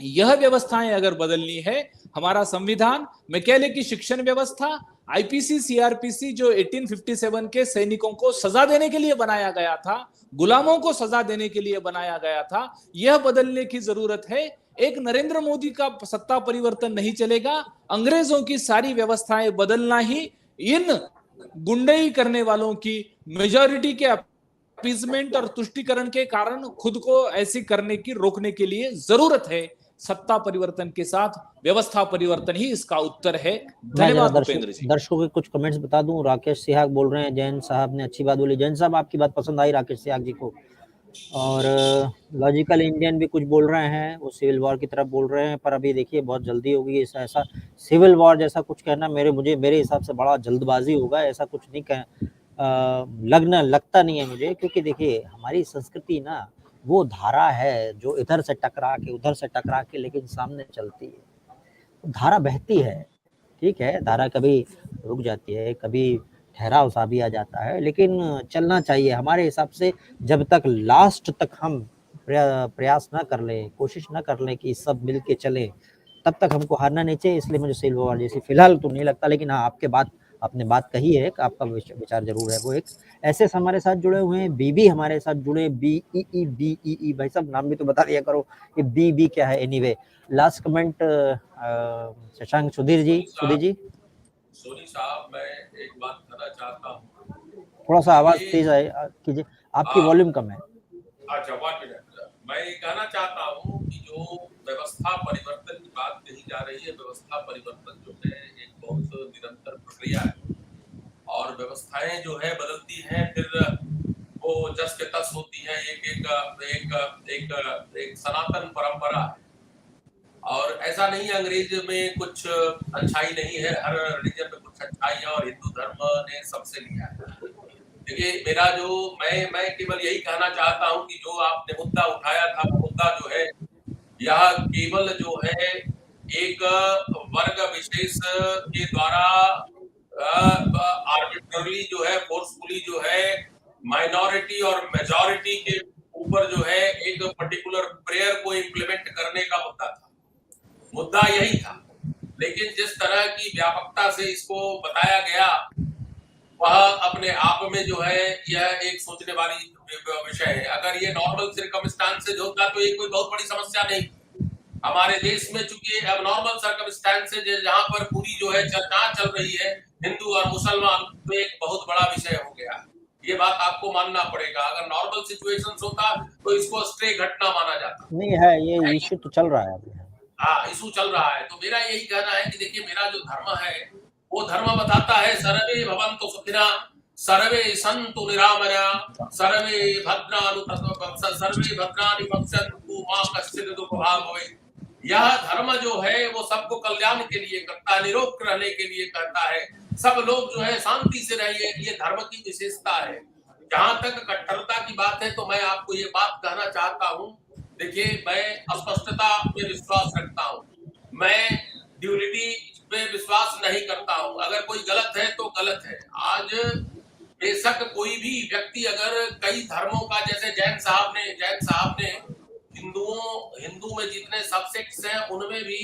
यह व्यवस्थाएं अगर बदलनी है, हमारा संविधान में कह ले कि शिक्षण व्यवस्था, आईपीसी सीआरपीसी जो 1857 के सैनिकों को सजा देने के लिए बनाया गया था, गुलामों को सजा देने के लिए बनाया गया था, यह बदलने की जरूरत है। एक नरेंद्र मोदी का सत्ता परिवर्तन नहीं चलेगा। अंग्रेजों की सारी व्यवस्थाएं बदलना ही इन गुंडई करने वालों की मेजॉरिटी के अपीजमेंट और तुष्टिकरण के कारण खुद को ऐसी करने की रोकने के लिए जरूरत है। सत्ता परिवर्तन के साथ व्यवस्था परिवर्तन ही इसका उत्तर है। धन्यवाद भूपेंद्र जी। दर्शकों के कुछ कमेंट्स बता दूं। राकेश सिहाग बोल रहे हैं, जैन साहब ने अच्छी बात बोली। जैन साहब, आपकी बात पसंद आई राकेश सिहाग जी को। और लॉजिकल इंडियन भी कुछ बोल रहे हैं, वो सिविल वॉर की तरफ बोल रहे हैं, पर अभी देखिए बहुत जल्दी होगी। ऐसा सिविल वॉर जैसा कुछ कहना मेरे हिसाब से बड़ा जल्दबाजी होगा। ऐसा कुछ नहीं लगता नहीं है मुझे, क्योंकि देखिए हमारी संस्कृति ना वो धारा है जो इधर से टकरा के उधर से टकरा के लेकिन सामने चलती है। धारा बहती है, ठीक है, धारा कभी रुक जाती है, कभी ठहराव सा भी आ जाता है, लेकिन चलना चाहिए हमारे हिसाब से। जब तक लास्ट तक हम प्रयास ना कर लें, कोशिश ना कर लें कि सब मिल के चले, तब तक हमको हारना नहीं चाहिए। इसलिए मुझे सिविल वॉर जैसी फिलहाल तो नहीं लगता, लेकिन हाँ, आपने बात कही है, आपका विचार जरूर है वो एक। ऐसे हमारे साथ जुड़े हुए हैं, बीबी हमारे साथ जुड़े, BEE भाई साहब नाम भी तो बता दिया करो कि बीबी क्या है। Anyway, last comment Shashank Sudhir ji. Soni साहब, मैं एक बात कहना चाहता हूँ, थोड़ा सा आवाज तेज कीजिए, आपकी वॉल्यूम कम है। अच्छा, 1 मिनट। मैं ये कहना चाहता हूँ कि जो व्यवस्था परिवर्तन की बात कही जा रही है, व्यवस्था परिवर्तन जो है एक बहुत निरंतर प्रक्रिया है, और व्यवस्थाएं जो है बदलती हैं, फिर वो जस के तस होती है। एक सनातन परंपरा है, और ऐसा नहीं है अंग्रेज में कुछ अच्छाई नहीं है, हर रिलीजन में कुछ अच्छाई है, और हिंदू धर्म ने सबसे लिया है। देखिए, मैं केवल यही कहना चाहता हूं कि जो आपने मुद्दा उठाया था, मुद्दा जो है यह केवल जो है एक वर्ग विशेष के द्वारा आर्बिट्रली जो है, फोर्सफुली जो है माइनॉरिटी और मेजॉरिटी के ऊपर जो है एक पर्टिकुलर प्रेयर को इम्प्लीमेंट करने का मुद्दा यही था। लेकिन जिस तरह की व्यापकता से इसको बताया गया, वह अपने आप में जो है यह एक सोचने वाली विषय है। अगर ये नॉर्मल सर्कमस्टांसेज होता तो ये कोई बहुत बड़ी समस्या नहीं। हमारे देश में चूंकि अब नॉर्मल सर्कमस्टांसेज जहां पर पूरी जो है चर्चा चल रही है हिंदू और मुसलमान, तो एक बहुत बड़ा विषय हो गया। ये बात आपको मानना पड़ेगा। अगर नॉर्मल सिचुएशंस होता तो इसको स्ट्रे घटना माना जाता। नहीं है, ये इश्यू तो चल रहा है अभी। हाँ, इशू चल रहा है। तो मेरा यही कहना है कि देखिए, मेरा जो धर्म है वो धर्म बताता है सर्वे भवन्तु सुखिनः, सर्वे सन्तु निरामया, सर्वे भद्राणि पश्यन्तु मा कश्चित् दुःखभाग् भवेत्। यह धर्म जो है वो सबको कल्याण के लिए करता है, निरोग रहने के लिए करता है। सब लोग जो है शांति से रहिए, ये धर्म की विशेषता है। जहां तक कट्टरता की बात है तो मैं आपको ये बात कहना चाहता हूँ। देखिए, मैं स्पष्टता पे विश्वास रखता हूँ, मैं ड्यूलिटी पे विश्वास नहीं करता हूँ। अगर कोई गलत है तो गलत है। आज बेशक कोई भी व्यक्ति अगर कई धर्मों का, जैसे जैन साहब ने हिंदू में जितने सबसेक्ट्स हैं उनमें भी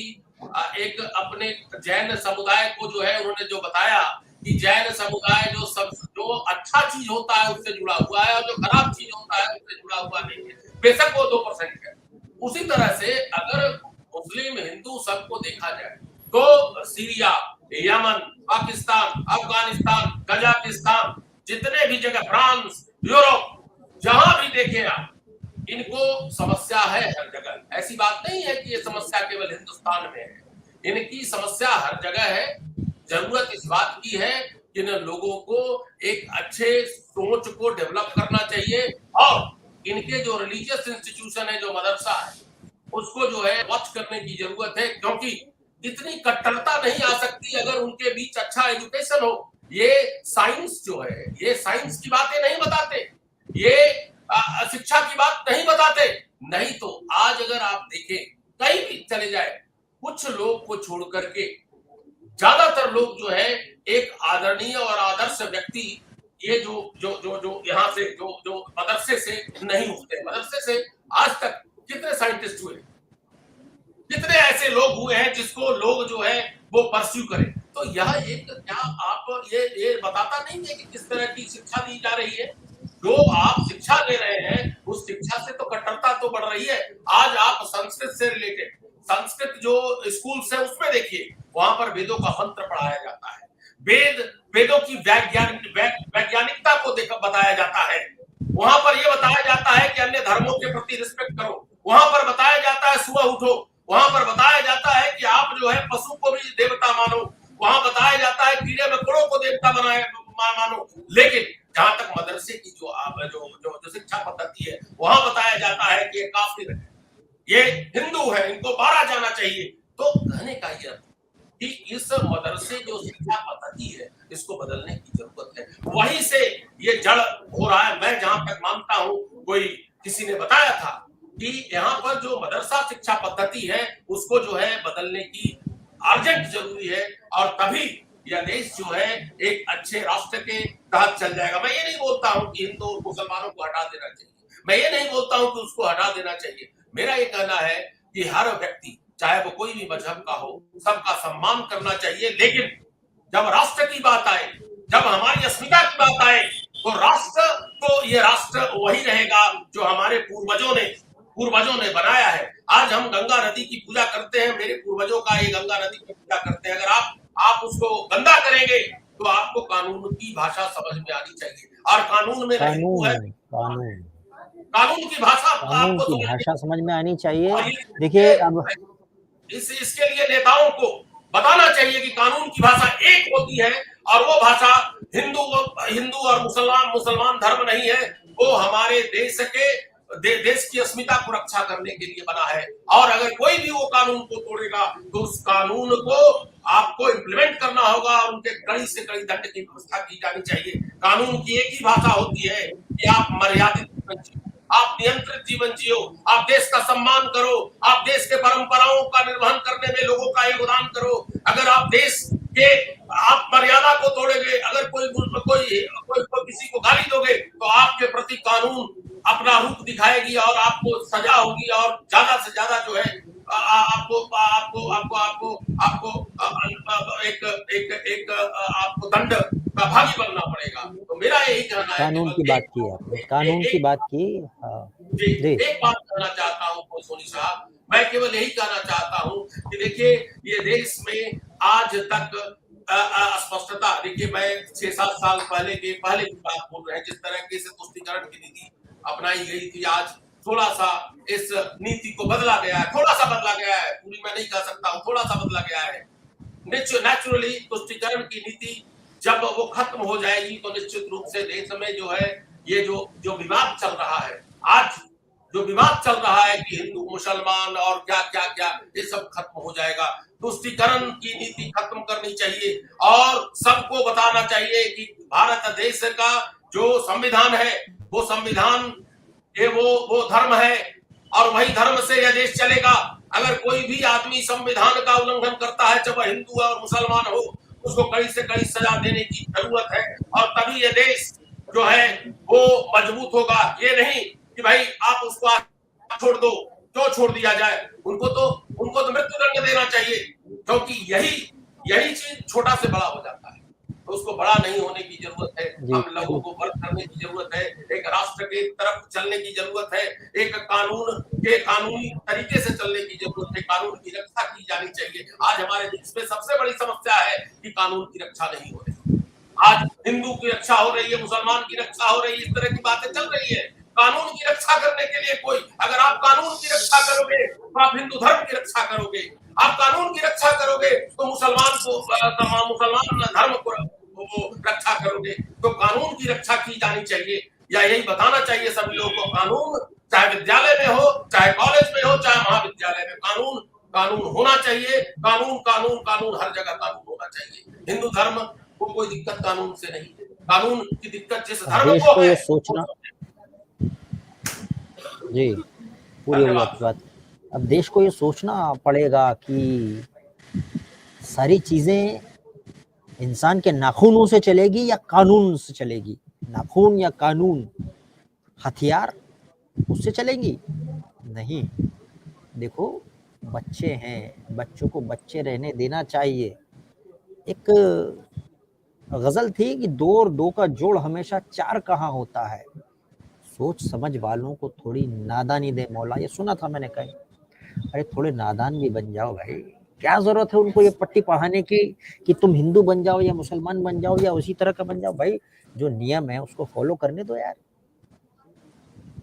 एक अपने जैन समुदाय को जो है उन्होंने जो बताया कि जैन समुदाय जो अच्छा चीज होता है उससे जुड़ा हुआ है और जो खराब चीज होता है उससे जुड़ा हुआ नहीं है। बेशक वो 2% है। उसी तरह से अगर मुस्लिम हिंदू सबको देखा जाए तो Syria, Yemen, Pakistan, Afghanistan, Kazakhstan, जितने भी जगह, फ्रांस, यूरोप, जहां भी देखें आप, इनको समस्या है हर जगह। ऐसी बात नहीं है कि ये समस्या केवल हिंदुस्तान में है, इनकी समस्या हर जगह है। जरूरत इस बात की है कि इन लोगों को एक अच्छे सोच को डेवलप करना चाहिए और इनके जो रिलीजियस इंस्टीट्यूशन है, जो मदरसा है, उसको जो है वॉच करने की जरूरत है, क्योंकि इतनी कट्टरता नहीं आ सकती अगर उनके बीच अच्छा एजुकेशन हो। ये साइंस जो है, ये साइंस की बातें नहीं बताते, ये शिक्षा की बात नहीं बताते। नहीं तो आज अगर आप देखें, कहीं भी चले जाए, कुछ लोग को छोड़ करके ज्यादातर लोग जो है एक आदरणीय और आदर्श व्यक्ति, ये जो यहाँ से जो मदरसे से नहीं उठते। मदरसे से आज तक कितने साइंटिस्ट हुए, कितने ऐसे लोग हुए हैं जिसको लोग जो है वो परस्यू करें। तो यह एक, क्या आप ये बताता नहीं है कि किस तरह की शिक्षा दी जा रही है? जो आप शिक्षा दे रहे हैं उस शिक्षा से तो कट्टरता तो बढ़ रही है। आज आप संस्कृत से रिलेटेड, संस्कृत जो स्कूल्स है उसमें देखिए, वहां पर वेदों का मंत्र पढ़ाया जाता है, वेदों की वैज्ञानिकता को बताया जाता है। वहां पर यह बताया जाता है कि अन्य धर्मों के प्रति रिस्पेक्ट करो। वहां पर बताया जाता है सुबह उठो। वहां पर बताया जाता है कि आप जो है पशु को भी देवता मानो। वहां बताया जाता है कीड़े मकोड़ों को देवता मानो। लेकिन जहां तक मदरसे की जो शिक्षा पद्धति है, वहां बताया जाता है कि ये काफिर है, ये हिंदू है, इनको मारा जाना चाहिए। तो कहने का ये कि इस मदरसे जो शिक्षा पद्धति है, इसको बदलने की जरूरत है। वहीं से ये जड़ हो रहा है। मैं जहां तक मानता हूं, कोई किसी ने बताया था कि यहाँ पर जो मदरसा शिक्षा पद्धति है उसको जो है बदलने की अर्जेंट जरूरी है, और तभी यह देश जो है एक अच्छे राष्ट्र के तहत चल जाएगा। मैं ये नहीं बोलता हूं कि हिंदू और मुसलमानों को हटा देना चाहिए, मैं ये नहीं बोलता हूं कि उसको हटा देना चाहिए। मेरा ये कहना है कि हर व्यक्ति, चाहे वो कोई भी मजहब का हो, सबका सम्मान करना चाहिए। लेकिन जब राष्ट्र की बात आए, जब हमारी अस्मिता की बात आए, तो राष्ट्र, तो ये राष्ट्र वही रहेगा जो हमारे पूर्वजों ने बनाया है। आज हम गंगा नदी की पूजा करते हैं, मेरे पूर्वजों का ये गंगा नदी की पूजा करते हैं। अगर आप उसको गंदा करेंगे तो आपको कानून की भाषा समझ में आनी चाहिए, और कानून में कानून की भाषा समझ में आनी चाहिए। देखिए, अब इसके लिए नेताओं को बताना चाहिए कि कानून की भाषा एक होती है, और वो भाषा हिंदू और मुसलमान धर्म नहीं है। वो हमारे देश की अस्मिता को रक्षा करने के लिए बना है। और अगर कोई भी वो कानून को तोड़ेगा तो उस कानून को आपको इम्प्लीमेंट करना होगा, और उनके कड़ी से कड़ी दंड की व्यवस्था की जानी चाहिए। कानून की एक ही भाषा होती है कि आप मर्यादित जीवन जियो, आप नियंत्रित जीवन जियो, आप देश का सम्मान करो, आप देश के परंपराओं का निर्वहन करने में लोगों का योगदान करो। अगर आप देश के आप मर्यादा को तोड़ेंगे, अगर कोई किसी को गाली दोगे तो आपके प्रति कानून अपना रूप दिखाएगी और आपको सजा होगी और ज्यादा से ज्यादा जो है आपको आपको आपको आपको आपको एक एक एक आपको दंड का भागी बनना पड़ेगा। तो मेरा यही कहना है। कानून की बात की आपने, कानून की बात की। हाँ जी, एक बात कहना चाहता हूँ सोनी साहब, मैं केवल यही कहना चाहता हूँ कि देखिए ये देश में आज तक अस्पष्टता, देखिए मैं 6-7 साल पहले की बात बोल रहे हैं, जिस तरह से तुष्टीकरण की नीति अपनाई गई थी, आज थोड़ा सा इस नीति को बदला गया है, थोड़ा सा बदला गया है, पूरी मैं नहीं कह सकता हूँ, थोड़ा सा बदला गया है। नेचुरली तुष्टीकरण की नीति जब वो खत्म हो जाएगी तो निश्चित रूप से देश में जो है ये जो विवाद चल रहा है, आज जो विवाद चल रहा है कि हिंदू मुसलमान और क्या क्या क्या, ये सब खत्म हो जाएगा। तुष्टीकरण की नीति खत्म करनी चाहिए और सबको बताना चाहिए कि भारत देश का जो संविधान है वो संविधान ये वो धर्म है और वही धर्म से यह देश चलेगा। अगर कोई भी आदमी संविधान का उल्लंघन करता है, चाहे हिंदू और मुसलमान हो, उसको कड़ी से कड़ी सजा देने की जरूरत है और तभी ये देश जो है वो मजबूत होगा। ये नहीं कि भाई आप उसको छोड़ दो, क्यों छोड़ दिया जाए, उनको तो मृत्युदंड देना चाहिए, क्योंकि यही चीज छोटा से बड़ा हो जाता है। तो उसको बड़ा नहीं होने की जरूरत है, हम लोगों को वर्क करने की जरूरत है, एक राष्ट्र के तरफ चलने की जरूरत है, एक कानूनी तरीके से चलने की जरूरत है, कानून की रक्षा की जानी चाहिए। आज हमारे देश में सबसे बड़ी समस्या है कि कानून की रक्षा नहीं हो रही। आज हिंदू की रक्षा हो रही है, मुसलमान की रक्षा हो रही है, इस तरह की बातें चल रही है। कानून की रक्षा करने के लिए अगर आप कानून की रक्षा करोगे तो आप हिंदू धर्म की रक्षा करोगे, आप कानून की रक्षा करोगे तो मुसलमान धर्म को रक्षा करोगे। तो कानून की रक्षा की जानी चाहिए, या यही बताना चाहिए सभी लोगों को, कानून चाहे विद्यालय में हो, चाहे कॉलेज में हो, चाहे महाविद्यालय में, कानून होना चाहिए। कानून हर जगह कानून होना चाहिए। हिंदू धर्म को कोई दिक्कत कानून से नहीं है, कानून की दिक्कत जिस धर्म को है। ये सोचना जी पूरी हो जाती बात। अब देश को ये सोचना पड़ेगा कि सारी चीजें इंसान के नाखूनों से चलेगी या कानून से चलेगी, नाखून या कानून, हथियार उससे चलेंगी नहीं। देखो बच्चे हैं, बच्चों को बच्चे रहने देना चाहिए। एक गजल थी कि 2 और 2 का जोड़ हमेशा 4 कहाँ होता है, सोच समझ वालों को थोड़ी नादानी दे मौला। ये सुना था मैंने कहीं। अरे थोड़े नादान भी बन जाओ भाई, क्या जरूरत है उनको ये पट्टी पढ़ाने की कि तुम हिंदू बन जाओ या मुसलमान बन जाओ या उसी तरह का बन जाओ। भाई जो नियम है उसको फॉलो करने दो यार।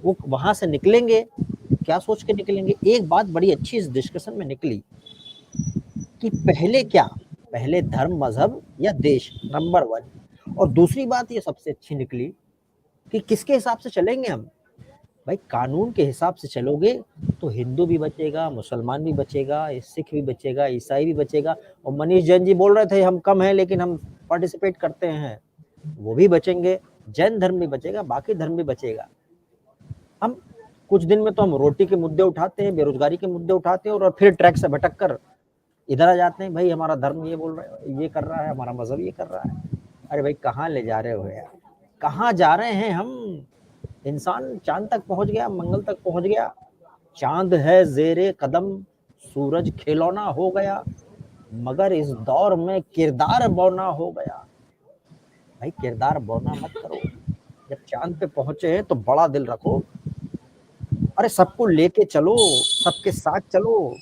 वो वहां से निकलेंगे क्या सोच के निकलेंगे। एक बात बड़ी अच्छी इस डिस्कशन में निकली कि पहले क्या, पहले धर्म मजहब या देश, नंबर 1। और दूसरी बात ये सबसे अच्छी निकली कि किसके हिसाब से चलेंगे हम। भाई कानून के हिसाब से चलोगे तो हिंदू भी बचेगा, मुसलमान भी बचेगा, सिख भी बचेगा, ईसाई भी बचेगा। और मनीष जैन जी बोल रहे थे हम कम हैं लेकिन हम पार्टिसिपेट करते हैं, वो भी बचेंगे। जैन धर्म भी बचेगा, बाकी धर्म भी बचेगा। हम कुछ दिन में तो हम रोटी के मुद्दे उठाते हैं, बेरोजगारी के मुद्दे उठाते हैं और फिर ट्रैक से भटक कर इधर आ जाते हैं। भाई हमारा धर्म ये बोल रहा है, ये कर रहा है, हमारा मजहब ये कर रहा है। अरे भाई कहाँ ले जा रहे हो यार, कहाँ जा रहे हैं हम। इंसान चांद तक पहुंच गया, मंगल तक पहुंच गया, चांद है जेरे कदम, सूरज खिलौना हो गया, मगर इस दौर में किरदार बौना हो गया। भाई किरदार बौना मत करो, जब चांद पे पहुंचे हैं तो बड़ा दिल रखो। अरे सबको लेके चलो, सबके साथ चलो।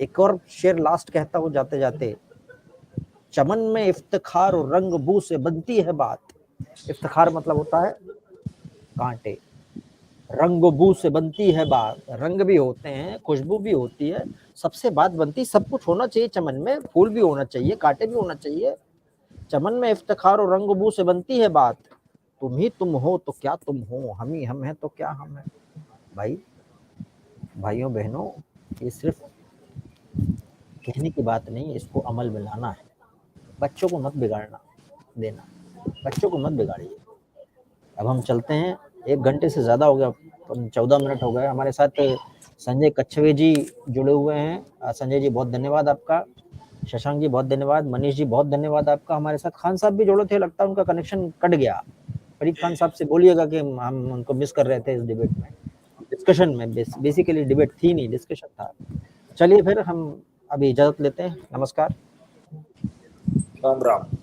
एक और शेर लास्ट कहता हूं जाते जाते, चमन में इफ्तिखार और रंग बू से बनती है बात। इफ्तिखार मतलब होता है कांटे, रंग बू से बनती है बात। रंग भी होते हैं, खुशबू भी होती है, सबसे बात बनती। सब कुछ होना चाहिए चमन में, फूल भी होना चाहिए, कांटे भी होना चाहिए। चमन में इफ्तिखार और रंग बू से बनती है बात, तुम ही तुम हो तो क्या तुम हो, हम ही हम हैं तो क्या हम हैं। भाई भाइयों बहनों, ये सिर्फ कहने की बात नहीं, इसको अमल में लाना है। बच्चों को मत बिगाड़ना देना, बच्चों को मत बिगाड़िए। अब हम चलते हैं, 1 घंटे से ज़्यादा हो गया, 14 मिनट हो गए। हमारे साथ संजय कच्छवे जी जुड़े हुए हैं। संजय जी बहुत धन्यवाद आपका। शशांक जी बहुत धन्यवाद, मनीष जी बहुत धन्यवाद आपका हमारे साथ। खान साहब भी जुड़े थे, लगता है उनका कनेक्शन कट गया। फरीद खान साहब से बोलिएगा कि हम उनको मिस कर रहे थे इस डिबेट में, डिस्कशन में। बेसिकली डिबेट थी नहीं, डिस्कशन था। चलिए फिर हम अभी इजाजत लेते हैं, नमस्कार, राम राम।